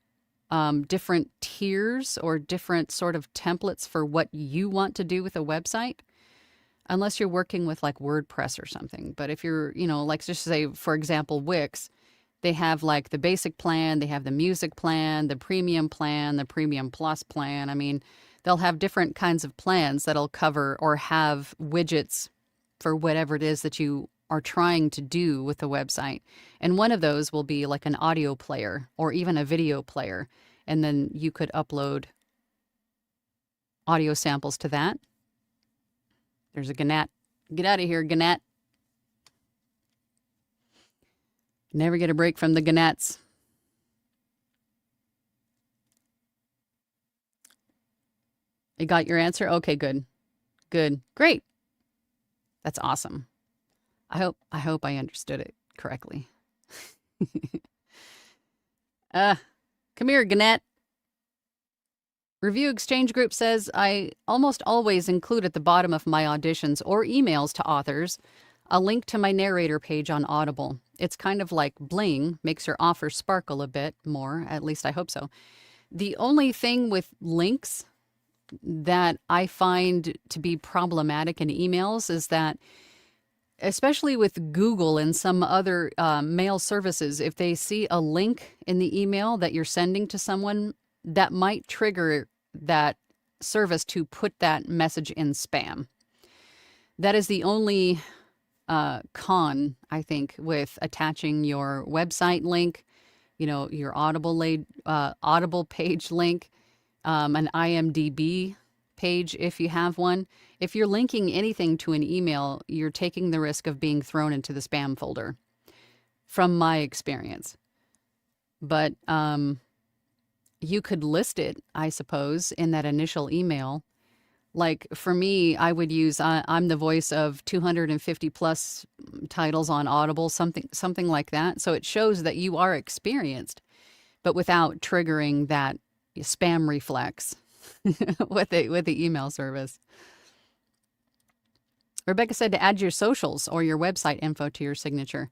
different tiers or different sort of templates for what you want to do with a website, unless you're working with like WordPress or something. But if you're, like just say, for example, Wix, they have like the basic plan, they have the music plan, the premium plus plan. I mean, they'll have different kinds of plans that'll cover or have widgets for whatever it is that you are trying to do with the website. And one of those will be like an audio player or even a video player. And then you could upload audio samples to that. There's a Gnat. Get out of here, Gnat. Never get a break from the Gnats. You got your answer? Okay, good. Good. Great. That's awesome. I hope I understood it correctly. Come here, Gannett. Review Exchange Group says, I almost always include at the bottom of my auditions or emails to authors a link to my narrator page on Audible. It's kind of like bling, makes your offer sparkle a bit more, at least I hope so. The only thing with links that I find to be problematic in emails is that, especially with Google and some other mail services, if they see a link in the email that you're sending to someone, that might trigger that service to put that message in spam. That is the only con, I think, with attaching your website link your Audible page link, an IMDb page if you have one. If you're linking anything to an email, you're taking the risk of being thrown into the spam folder, from my experience. But you could list it, I suppose, in that initial email. Like for me, I would use I'm the voice of 250 plus titles on Audible, something like that. So it shows that you are experienced, but without triggering that spam reflex with the email service. Rebecca said to add your socials or your website info to your signature.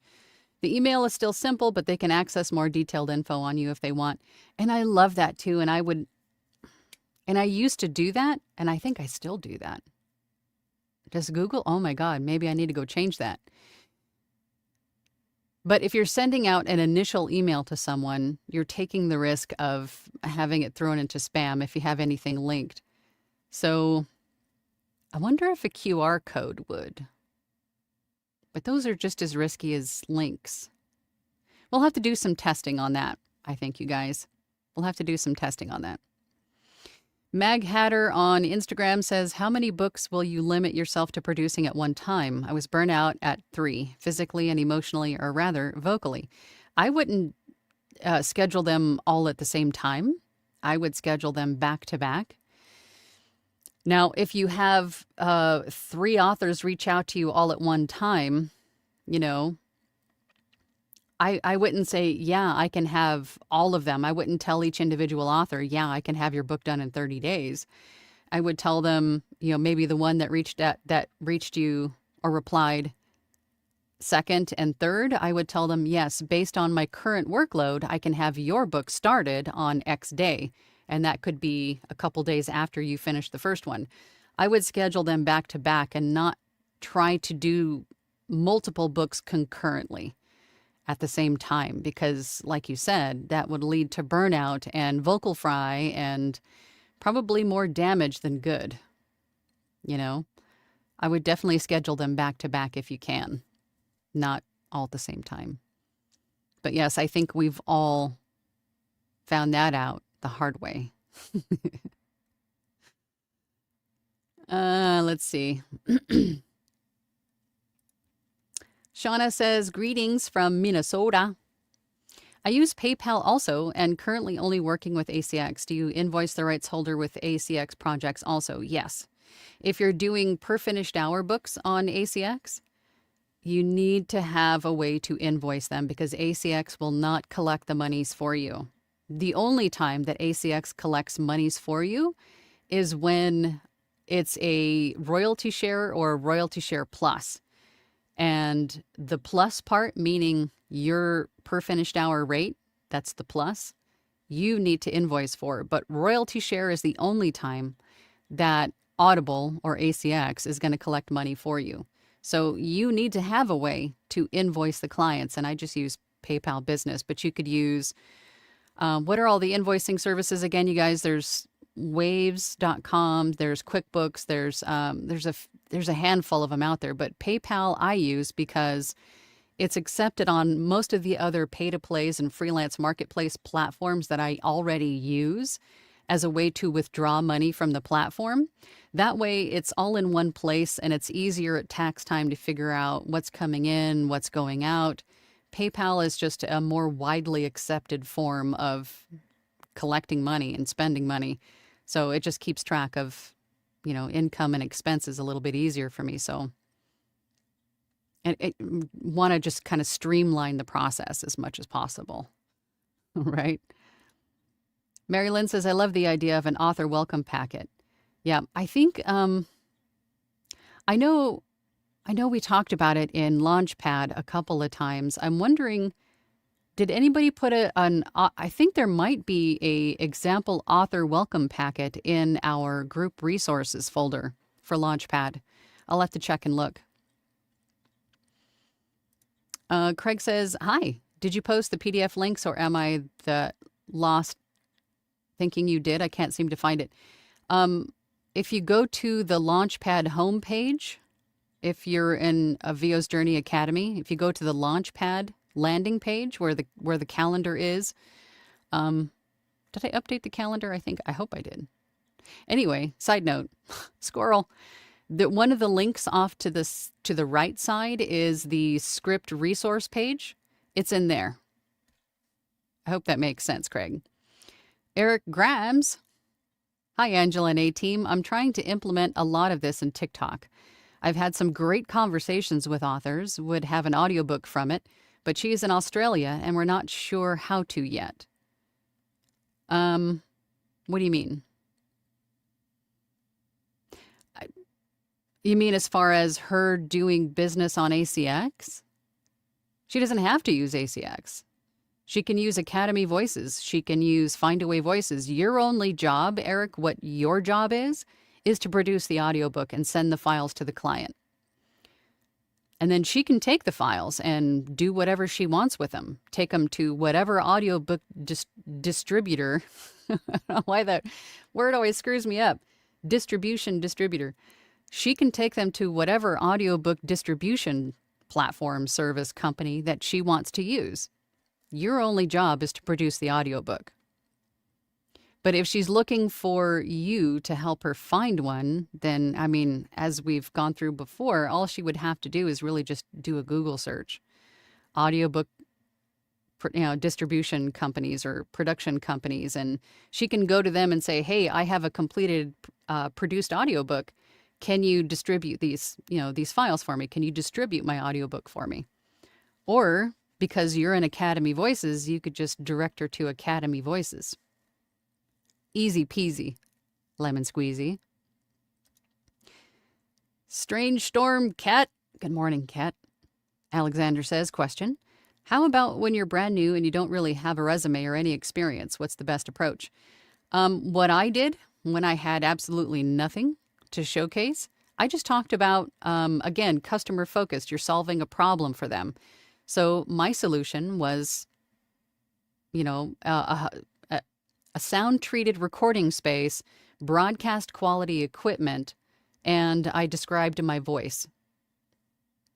The email is still simple, but they can access more detailed info on you if they want. And I love that too. And I used to do that, and I think I still do that. Just Google, oh my God, maybe I need to go change that. But if you're sending out an initial email to someone, you're taking the risk of having it thrown into spam if you have anything linked. So I wonder if a QR code would. But those are just as risky as links. We'll have to do some testing on that, I think, you guys. We'll have to do some testing on that. Mag Hatter on Instagram says, how many books will you limit yourself to producing at one time? I was burnt out at 3, physically and emotionally, or rather vocally. I wouldn't schedule them all at the same time. I would schedule them back to back. Now, if you have 3 authors reach out to you all at one time, I wouldn't say, yeah, I can have all of them. I wouldn't tell each individual author, yeah, I can have your book done in 30 days. I would tell them, maybe the one that reached you or replied second and third, I would tell them, yes, based on my current workload, I can have your book started on X day. And that could be a couple days after you finish the first one. I would schedule them back to back and not try to do multiple books concurrently at the same time, because like you said, that would lead to burnout and vocal fry and probably more damage than good. I would definitely schedule them back to back if you can, not all at the same time. But yes, I think we've all found that out the hard way. Let's see. Shauna says, greetings from Minnesota. I use PayPal also and currently only working with ACX. Do you invoice the rights holder with ACX projects also? Yes. If you're doing per finished hour books on ACX, you need to have a way to invoice them because ACX will not collect the monies for you. The only time that ACX collects monies for you is when it's a royalty share or a royalty share plus. And the plus part, meaning your per finished hour rate, that's the plus, you need to invoice for. But royalty share is the only time that Audible or ACX is going to collect money for you. So you need to have a way to invoice the clients. And I just use PayPal Business, but you could use, what are all the invoicing services again, you guys? There's waves.com, there's QuickBooks, there's a handful of them out there, but PayPal I use because it's accepted on most of the other pay-to-plays and freelance marketplace platforms that I already use as a way to withdraw money from the platform. That way it's all in one place and it's easier at tax time to figure out what's coming in, what's going out. PayPal is just a more widely accepted form of collecting money and spending money. So it just keeps track of, income and expenses a little bit easier for me. So I want to just kind of streamline the process as much as possible. Right? Mary Lynn says, I love the idea of an author welcome packet. Yeah, I think, I know we talked about it in Launchpad a couple of times. I'm wondering, did anybody put I think there might be a example author welcome packet in our group resources folder for Launchpad. I'll have to check and look. Craig says, hi, did you post the PDF links or am I the lost thinking you did? I can't seem to find it. If you go to the Launchpad homepage, if you're in a VO's Journey Academy, if you go to the Launchpad landing page where the calendar is. Did I update the calendar? I hope I did. Anyway, side note, squirrel. One of the links off to the right side is the script resource page. It's in there. I hope that makes sense, Craig. Eric Grams. Hi, Angela and A-Team. I'm trying to implement a lot of this in TikTok. I've had some great conversations with authors, would have an audiobook from it, but she's in Australia and we're not sure how to yet. What do you mean? You mean as far as her doing business on ACX? She doesn't have to use ACX. She can use Academy Voices. She can use Findaway Voices. Your only job, Eric, what your job is to produce the audiobook and send the files to the client. And then she can take the files and do whatever she wants with them. Take them to whatever audiobook distributor. I don't know why that word always screws me up. Distributor. She can take them to whatever audiobook distribution platform, service, company that she wants to use. Your only job is to produce the audiobook. But if she's looking for you to help her find one, then, I mean, as we've gone through before, all she would have to do is really just do a Google search. Audiobook, distribution companies or production companies, and she can go to them and say, hey, I have a completed produced audiobook. Can you distribute these files for me? Can you distribute my audiobook for me? Or because you're in Academy Voices, you could just direct her to Academy Voices. Easy peasy, lemon squeezy. Strange Storm Cat. Good morning, Cat. Alexander says, question. How about when you're brand new and you don't really have a resume or any experience? What's the best approach? What I did when I had absolutely nothing to showcase, I just talked about, again, customer focused. You're solving a problem for them. So my solution was, a sound-treated recording space, broadcast quality equipment, and I described my voice,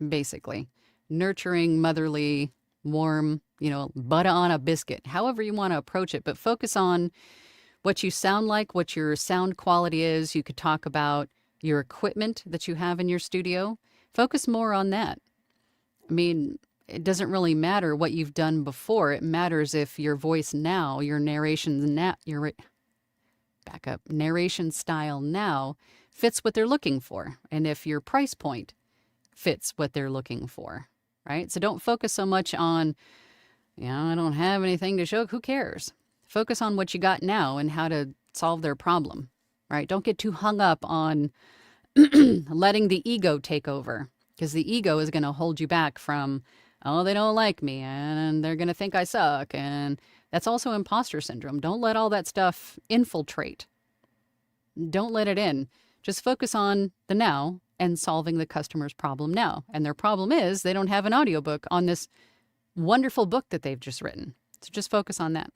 basically. Nurturing, motherly, warm, butter on a biscuit, however you want to approach it, but focus on what you sound like, what your sound quality is. You could talk about your equipment that you have in your studio. Focus more on that. I mean, it doesn't really matter what you've done before. It matters if your voice now, your narrations now, narration style now fits what they're looking for. And if your price point fits what they're looking for, right? So don't focus so much on, I don't have anything to show. Who cares? Focus on what you got now and how to solve their problem, right? Don't get too hung up on letting the ego take over, because the ego is going to hold you back from, oh, they don't like me and they're going to think I suck. And that's also imposter syndrome. Don't let all that stuff infiltrate. Don't let it in. Just focus on the now and solving the customer's problem now. And their problem is they don't have an audiobook on this wonderful book that they've just written. So just focus on that.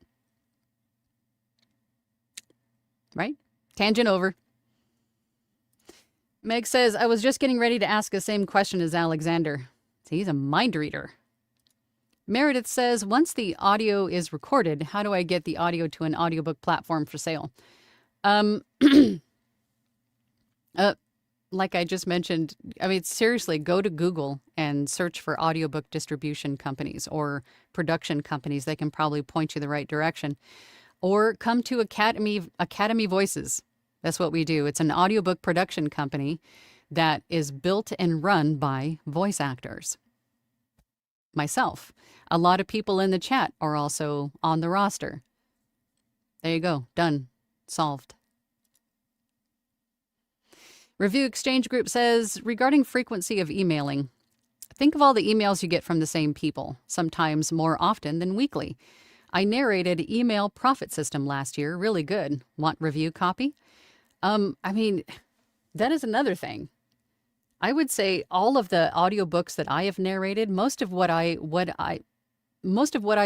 Right? Tangent over. Meg says, I was just getting ready to ask the same question as Alexander. He's a mind reader. Meredith says, once the audio is recorded, how do I get the audio to an audiobook platform for sale? Like I just mentioned, I mean, seriously, go to Google and search for audiobook distribution companies or production companies. They can probably point you the right direction. Or come to Academy Voices. That's what we do. It's an audiobook production company that is built and run by voice actors. Myself. A lot of people in the chat are also on the roster. There you go. Done. Solved. Review Exchange Group says, regarding frequency of emailing, think of all the emails you get from the same people, sometimes more often than weekly. I narrated Email Profit System last year. Really good. Want review copy? I mean, that is another thing. I would say all of the audiobooks that I have narrated, most of what I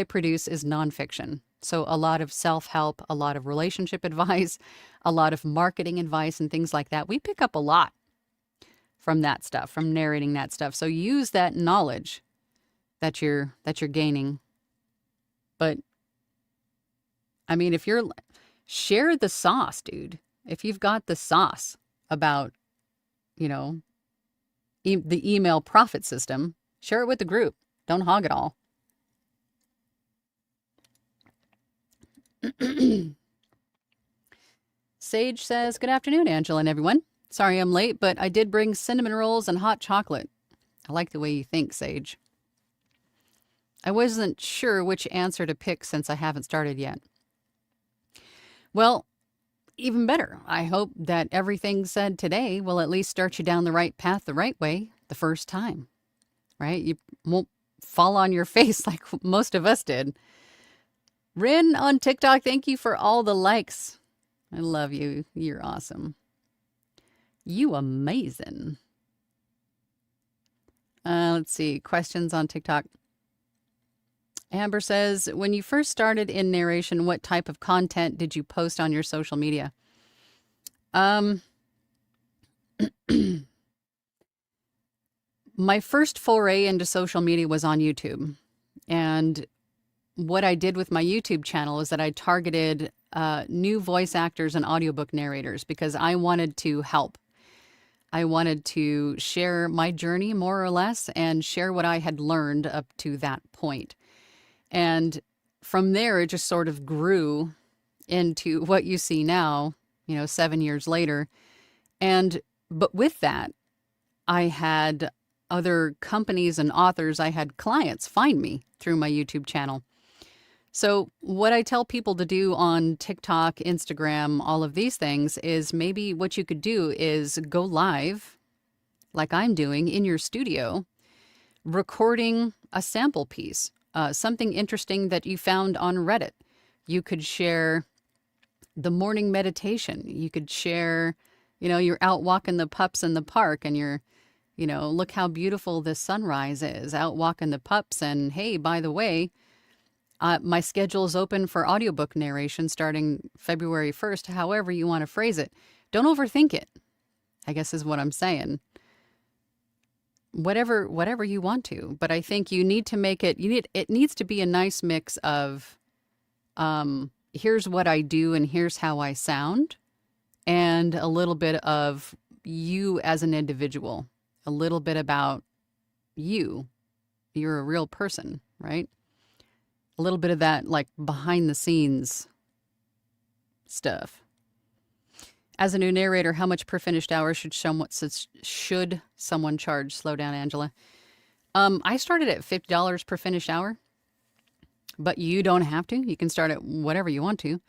produce is nonfiction. So a lot of self-help, a lot of relationship advice, a lot of marketing advice and things like that. We pick up a lot from that stuff, from narrating that stuff. So use that knowledge that you're gaining. But I mean, if you're share the sauce, dude. If you've got the sauce about, you know, the email profit system, share it with the group. Don't hog it all. Sage says, good afternoon, Angela and everyone. Sorry I'm late, but I did bring cinnamon rolls and hot chocolate. I like the way you think, Sage. I wasn't sure which answer to pick since I haven't started yet. Well, even better. I hope that everything said today will at least start you down the right path the right way the first time, right? You won't fall on your face like most of us did. Rin on TikTok, thank you for all the likes. I love you. You're awesome. You amazing. Let's see. Questions on TikTok. Amber says, when you first started in narration, what type of content did you post on your social media? My first foray into social media was on YouTube. And what I did with my YouTube channel is that I targeted new voice actors and audiobook narrators because I wanted to help. I wanted to share my journey more or less and share what I had learned up to that point. And from there, it just sort of grew into what you see now, 7 years later. But with that, I had other companies and authors, I had clients find me through my YouTube channel. So what I tell people to do on TikTok, Instagram, all of these things is maybe what you could do is go live, like I'm doing in your studio, recording a sample piece, something interesting that you found on Reddit. You could share the morning meditation. You could share, you're out walking the pups in the park and you're, look how beautiful this sunrise is, out walking the pups. And hey, by the way, my schedule is open for audiobook narration starting February 1st, however you want to phrase it. Don't overthink it, I guess is what I'm saying. Whatever you want to. But I think you need to make it, it needs to be a nice mix of here's what I do and here's how I sound, and a little bit of you as an individual, a little bit about you. You're a real person, right? A little bit of that, like, behind the scenes stuff. As a new narrator, how much per finished hour should someone charge? Slow down, Angela. I started at $50 per finished hour, but you don't have to. You can start at whatever you want to,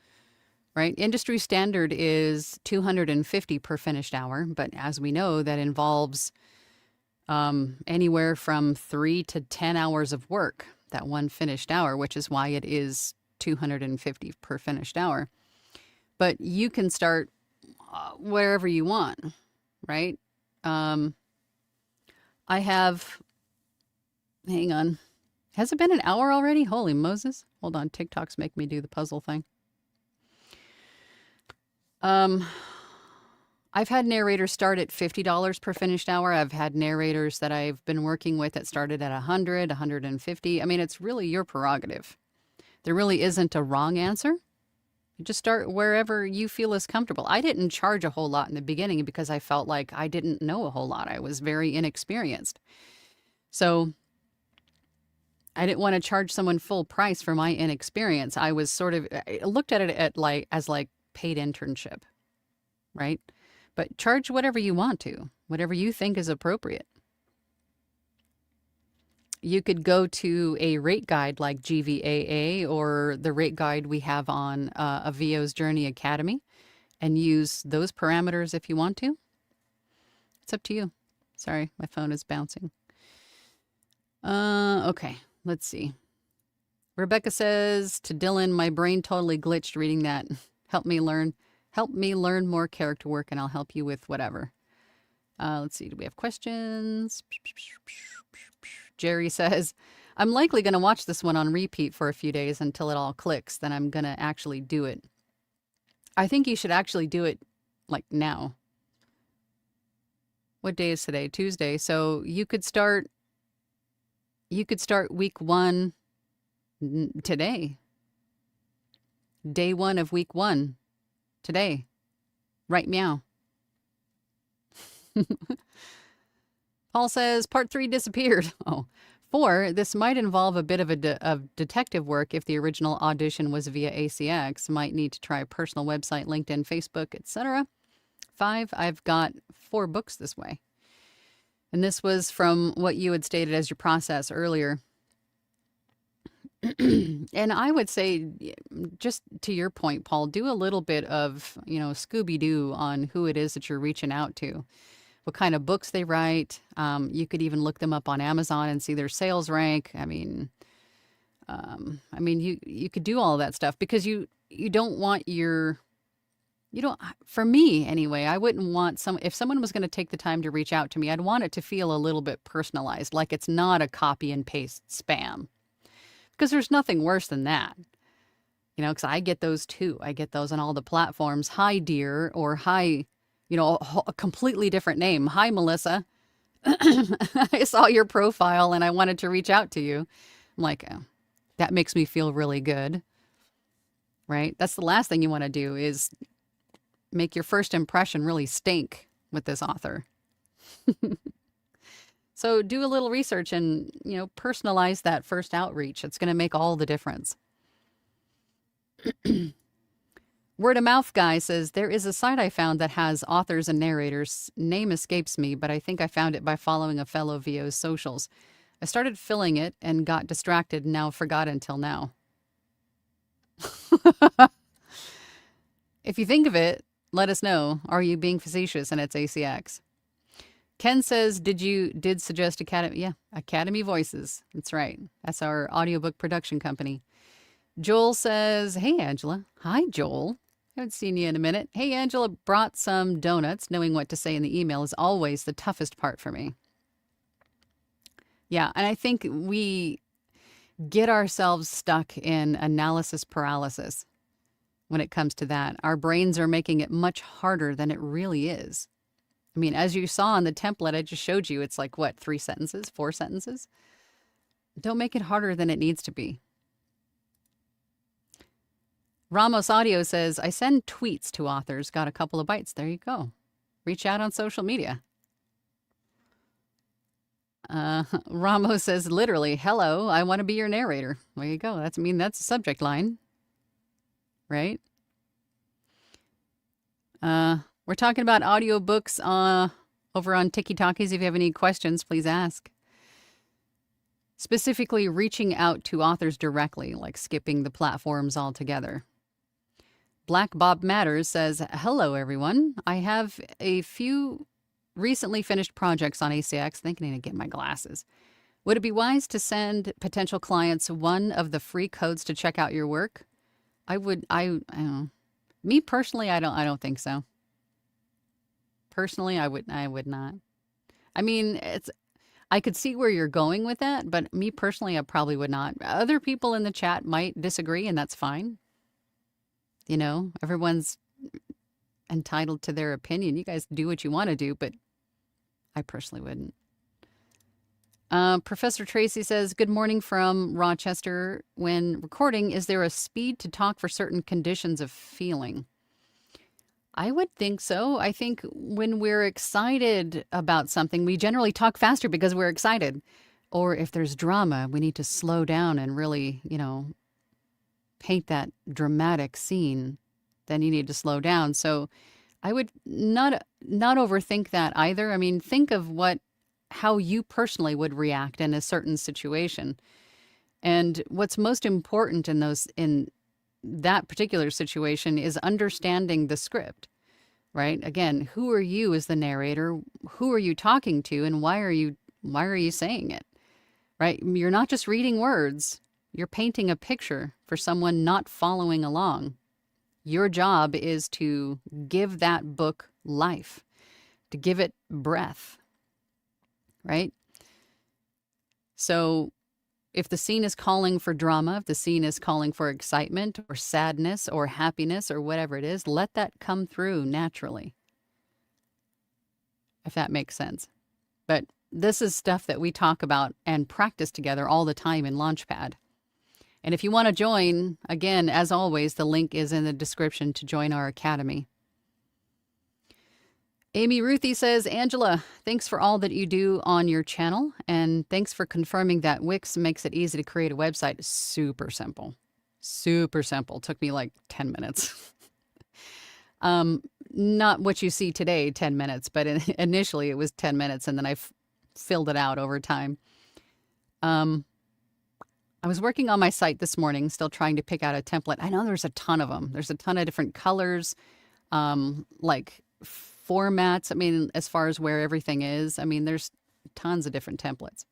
right? Industry standard is $250 per finished hour, but as we know, that involves anywhere from 3 to 10 hours of work. That one finished hour, which is why it is $250 per finished hour. But you can start wherever you want, right? I have, hang on. Has it been an hour already? Holy Moses. Hold on. TikTok's make me do the puzzle thing. I've had narrators start at $50 per finished hour. I've had narrators that I've been working with that started at $100, $150. I mean, it's really your prerogative. There really isn't a wrong answer. You just start wherever you feel is comfortable. I didn't charge a whole lot in the beginning because I felt like I didn't know a whole lot. I was very inexperienced. So I didn't want to charge someone full price for my inexperience. I was I looked at it as paid internship, right? But charge whatever you want to, whatever you think is appropriate. You could go to a rate guide like GVAA or the rate guide we have on a VO's Journey Academy and use those parameters if you want to. It's up to you. Sorry, my phone is bouncing. Okay, let's see. Rebecca says to Dylan, my brain totally glitched reading that. Help me learn more character work and I'll help you with whatever. Let's see. Do we have questions? Jerry says, I'm likely going to watch this one on repeat for a few days until it all clicks. Then I'm going to actually do it. I think you should actually do it like now. What day is today? Tuesday. So you could start You could start week 1 today. Day 1 of week 1 today. Right meow. Paul says part 3 disappeared. Oh. 4, this might involve a bit of detective work if the original audition was via ACX. Might need to try a personal website, LinkedIn, Facebook, etc. 5, I've got 4 books this way. And this was from what you had stated as your process earlier. And I would say, just to your point, Paul, do a little bit of, Scooby-Doo on who it is that you're reaching out to. What kind of books they write. You could even look them up on Amazon and see their sales rank. You could do all of that stuff because you don't want for me anyway, I wouldn't want if someone was going to take the time to reach out to me, I'd want it to feel a little bit personalized, like it's not a copy and paste spam, because there's nothing worse than that. Because I get those too. I get those on all the platforms. Hi, dear, or hi, a completely different name. Hi, Melissa. I saw your profile and I wanted to reach out to you. I'm like, oh, that makes me feel really good, right? That's the last thing you want to do is make your first impression really stink with this author. So do a little research and, personalize that first outreach. It's going to make all the difference. Word of Mouth Guy says, there is a site I found that has authors and narrators. Name escapes me, but I think I found it by following a fellow VO's socials. I started filling it and got distracted and now forgot until now. If you think of it, let us know. Are you being facetious? And it's ACX. Ken says, did suggest Academy? Yeah, Academy Voices. That's right. That's our audiobook production company. Joel says, hey, Angela. Hi, Joel. Haven't seen you in a minute. Hey, Angela, brought some donuts. Knowing what to say in the email is always the toughest part for me. Yeah, and I think we get ourselves stuck in analysis paralysis when it comes to that. Our brains are making it much harder than it really is. I mean, as you saw on the template I just showed you, it's like, what, 3 sentences, 4 sentences? Don't make it harder than it needs to be. Ramos Audio says, I send tweets to authors. Got a couple of bites. There you go. Reach out on social media. Ramos says, literally, hello, I want to be your narrator. There you go. That's a subject line. Right? We're talking about audiobooks over on TikTokies. If you have any questions, please ask. Specifically, reaching out to authors directly, like skipping the platforms altogether. Black Bob Matters says, hello, everyone. I have a few recently finished projects on ACX. Thinking to get my glasses. Would it be wise to send potential clients one of the free codes to check out your work? Me personally, I don't think so. Personally, I would not. I mean, I could see where you're going with that, but me personally, I probably would not. Other people in the chat might disagree, and that's fine. Everyone's entitled to their opinion. You guys do what you want to do, but I personally wouldn't. Professor Tracy says, good morning from Rochester. When recording, is there a speed to talk for certain conditions of feeling? I would think so. I think when we're excited about something, we generally talk faster because we're excited. Or if there's drama, we need to slow down and really, paint that dramatic scene. Then you need to slow down. So I would not overthink that either. I mean, think of how you personally would react in a certain situation. And what's most important in that particular situation is understanding the script, right? Again, who are you as the narrator? Who are you talking to, and why are you saying it, right? You're not just reading words. You're painting a picture for someone not following along. Your job is to give that book life, to give it breath, right? So if the scene is calling for drama, if the scene is calling for excitement or sadness or happiness or whatever it is, let that come through naturally, if that makes sense. But this is stuff that we talk about and practice together all the time in Launchpad. And if you want to join, again, as always, the link is in the description to join our academy. Amy Ruthie says, Angela, thanks for all that you do on your channel. And thanks for confirming that Wix makes it easy to create a website. Super simple. Super simple. Took me like 10 minutes. Not what you see today, 10 minutes, but initially it was 10 minutes and then I filled it out over time. I was working on my site this morning, still trying to pick out a template. I know there's a ton of them. There's a ton of different colors, like formats. I mean, as far as where everything is, I mean, there's tons of different templates.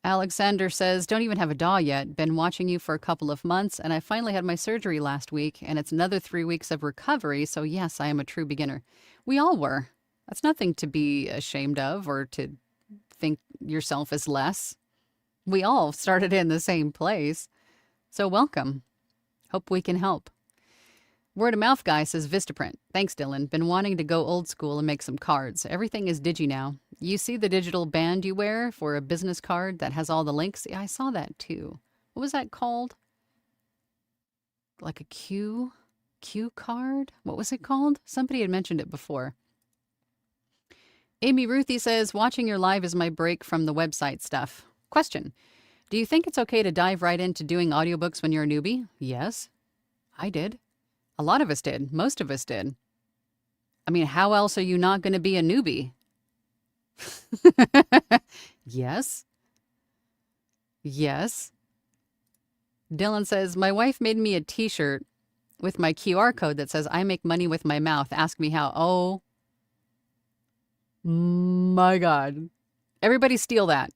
Alexander says, don't even have a DAW yet. Been watching you for a couple of months, and I finally had my surgery last week, and it's another 3 weeks of recovery, so yes, I am a true beginner. We all were. That's nothing to be ashamed of or to think yourself as less. We all started in the same place. So welcome. Hope we can help. Word of mouth guy says Vistaprint. Thanks, Dylan. Been wanting to go old school and make some cards. Everything is digi now. You see the digital band you wear for a business card that has all the links? Yeah, I saw that too. What was that called? Like a cue card? What was it called? Somebody had mentioned it before. Amy Ruthie says, watching your live is my break from the website stuff. Question. Do you think it's okay to dive right into doing audiobooks when you're a newbie? Yes, I did. A lot of us did. Most of us did. I mean, how else are you not going to be a newbie? Yes. Yes. Dylan says, my wife made me a t-shirt with my QR code that says, I make money with my mouth. Ask me how. Oh, my God. Everybody steal that.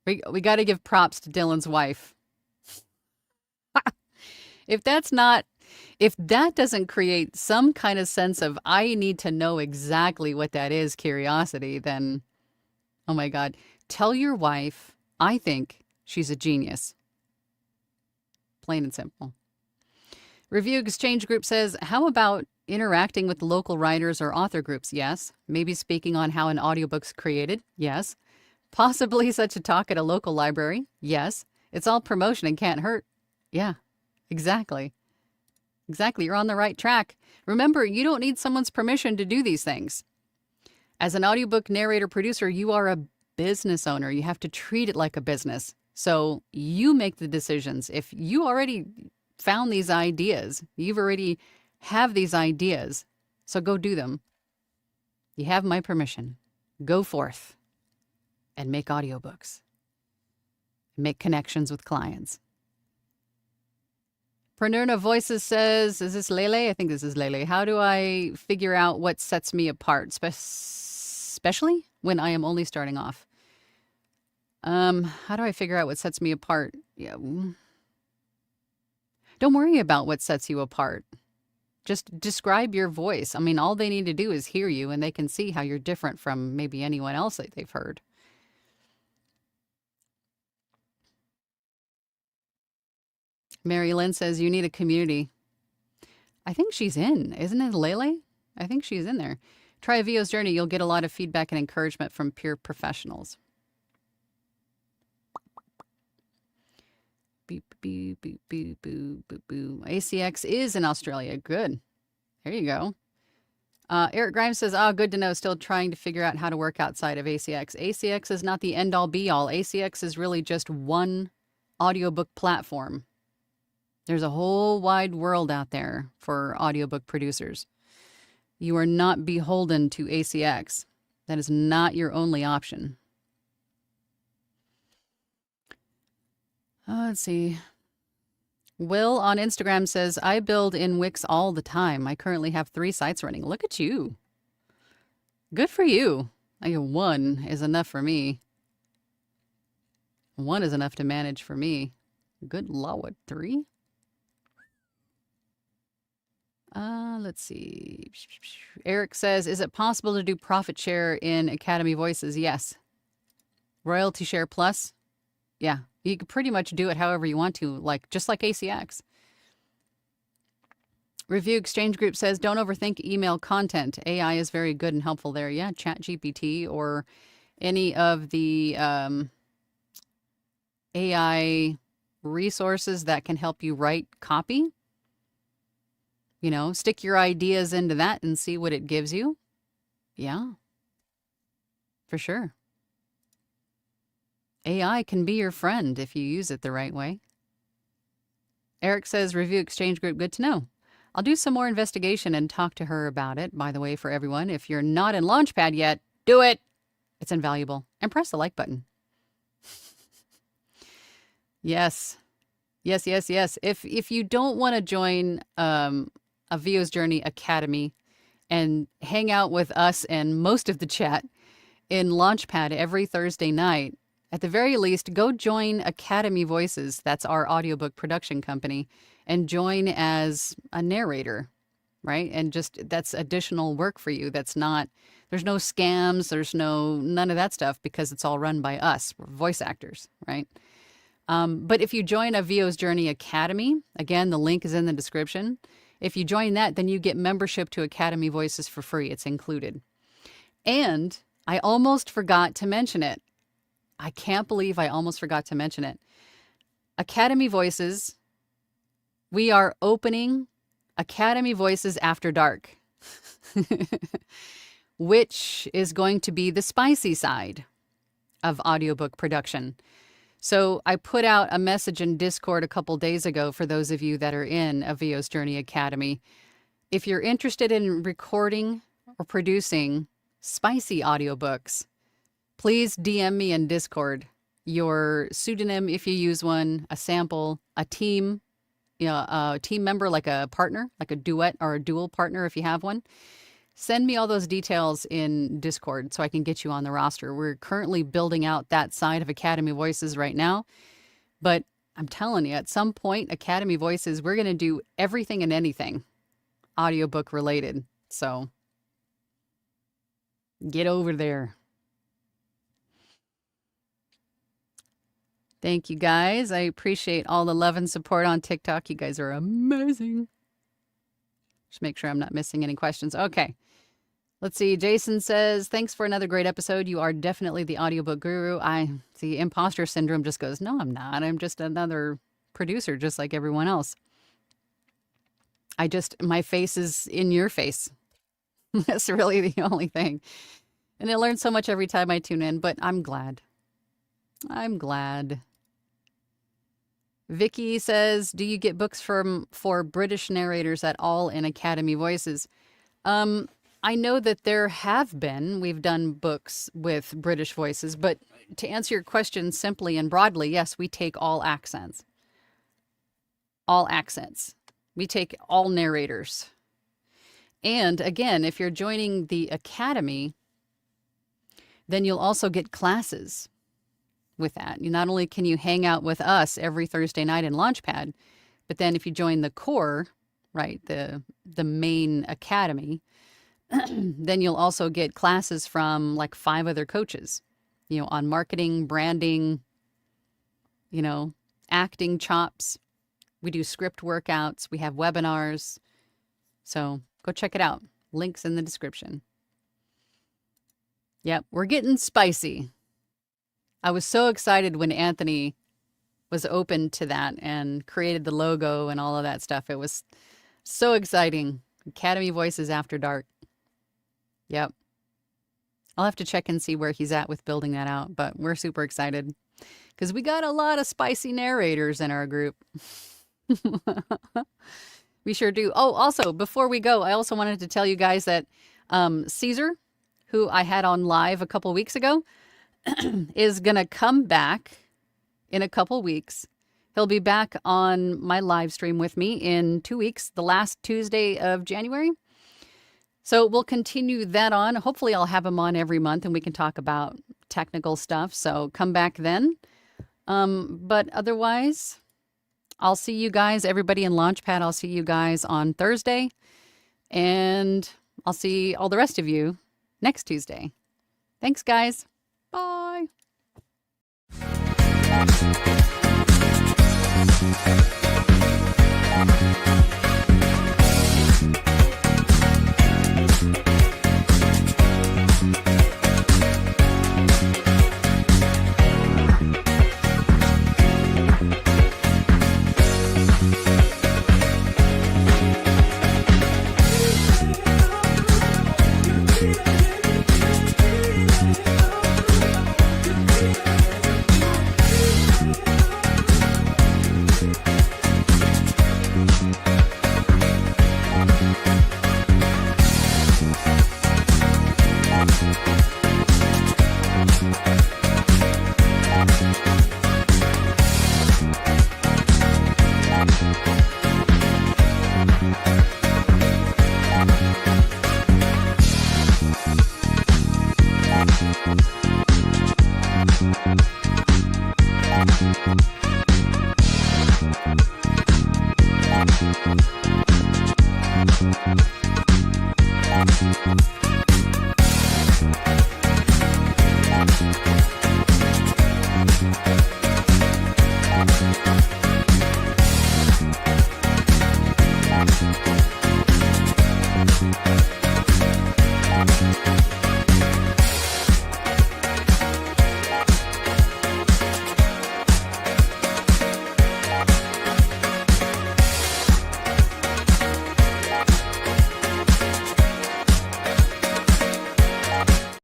We got to give props to Dylan's wife. If that doesn't create some kind of sense of, I need to know exactly what that is, curiosity, then, oh my God, tell your wife, I think she's a genius. Plain and simple. Review Exchange Group says, how about interacting with local writers or author groups? Yes. Maybe speaking on how an audiobook's created? Yes. Possibly such a talk at a local library? Yes. It's all promotion and can't hurt. Yeah, exactly. Exactly. You're on the right track. Remember, you don't need someone's permission to do these things. As an audiobook narrator producer, you are a business owner. You have to treat it like a business. So you make the decisions. If you already found these ideas, you've already have these ideas, so go do them. You have my permission. Go forth and make audiobooks. Make connections with clients. Prenerna Voices says, is this Lele? I think this is Lele. How do I figure out what sets me apart, especially when I am only starting off? How do I figure out what sets me apart? Yeah. Don't worry about what sets you apart. Just describe your voice. I mean, all they need to do is hear you, and they can see how you're different from maybe anyone else that they've heard. Mary Lynn says, you need a community. I think she's in. Isn't it Lele? I think she's in there. Try a VO's journey. You'll get a lot of feedback and encouragement from peer professionals. Beep, beep, beep, beep, boop, boop, boop. ACX is in Australia. Good. There you go. Eric Grimes says, good to know. Still trying to figure out how to work outside of ACX. ACX is not the end-all be-all. ACX is really just one audiobook platform. There's a whole wide world out there for audiobook producers. You are not beholden to ACX. That is not your only option. Let's see. Will on Instagram says, I build in Wix all the time. I currently have 3 sites running. Look at you. Good for you. Like 1 is enough for me. 1 is enough to manage for me. Good Lord, 3? Let's see. Eric says, is it possible to do profit share in Academy Voices? Yes. Royalty share plus? Yeah. You can pretty much do it however you want to, just like ACX. Review Exchange Group says, don't overthink email content. AI is very good and helpful there. Yeah, ChatGPT or any of the AI resources that can help you write copy. You know, stick your ideas into that and see what it gives you. Yeah, for sure. AI can be your friend if you use it the right way. Eric says, review exchange group, good to know. I'll do some more investigation and talk to her about it. By the way, for everyone, if you're not in Launchpad yet, do it. It's invaluable. And press the like button. Yes. Yes, yes, yes. If you don't want to join a VO's Journey Academy and hang out with us and most of the chat in Launchpad every Thursday night, at the very least, go join Academy Voices. That's our audiobook production company, and join as a narrator, right? And just that's additional work for you. That's not, there's no scams, there's none of that stuff because it's all run by us. We're voice actors, right? But if you join a VO's Journey Academy, again, the link is in the description. If you join that, then you get membership to Academy Voices for free. It's included. And I almost forgot to mention it. I can't believe I almost forgot to mention it. Academy Voices, we are opening Academy Voices After Dark, which is going to be the spicy side of audiobook production. So I put out a message in Discord a couple days ago for those of you that are in a VO's Journey Academy. If you're interested in recording or producing spicy audiobooks, please DM me in Discord your pseudonym if you use one, a sample, a team, a team member like a partner, like a duet or a dual partner if you have one. Send me all those details in Discord so I can get you on the roster. We're currently building out that side of Academy Voices right now. But I'm telling you, at some point, Academy Voices, we're going to do everything and anything audiobook related. So get over there. Thank you, guys. I appreciate all the love and support on TikTok. You guys are amazing. Just make sure I'm not missing any questions. Okay. Let's see. Jason says, thanks for another great episode. You are definitely the audiobook guru. The imposter syndrome just goes, no, I'm not. I'm just another producer, just like everyone else. My face is in your face. That's really the only thing. And I learn so much every time I tune in, but I'm glad. I'm glad. Vicky says, do you get books for British narrators at all in Academy Voices? I know that there have been. We've done books with British voices, but to answer your question simply and broadly, yes, we take all accents. All accents. We take all narrators. And again, if you're joining the Academy, then you'll also get classes with that. Not only can you hang out with us every Thursday night in Launchpad, but then if you join the core, right, the main Academy, then you'll also get classes from like 5 other coaches, on marketing, branding, acting chops. We do script workouts. We have webinars. So go check it out. Links in the description. Yep, we're getting spicy. I was so excited when Anthony was open to that and created the logo and all of that stuff. It was so exciting. Academy Voices After Dark. Yep. I'll have to check and see where he's at with building that out, but we're super excited because we got a lot of spicy narrators in our group. We sure do. Oh, also, before we go, I also wanted to tell you guys that Caesar, who I had on live a couple weeks ago, is going to come back in a couple weeks. He'll be back on my live stream with me in 2 weeks, the last Tuesday of January. So we'll continue that on. Hopefully I'll have him on every month and we can talk about technical stuff. So come back then. But otherwise, I'll see you guys, everybody in Launchpad. I'll see you guys on Thursday. And I'll see all the rest of you next Tuesday. Thanks, guys. Bye.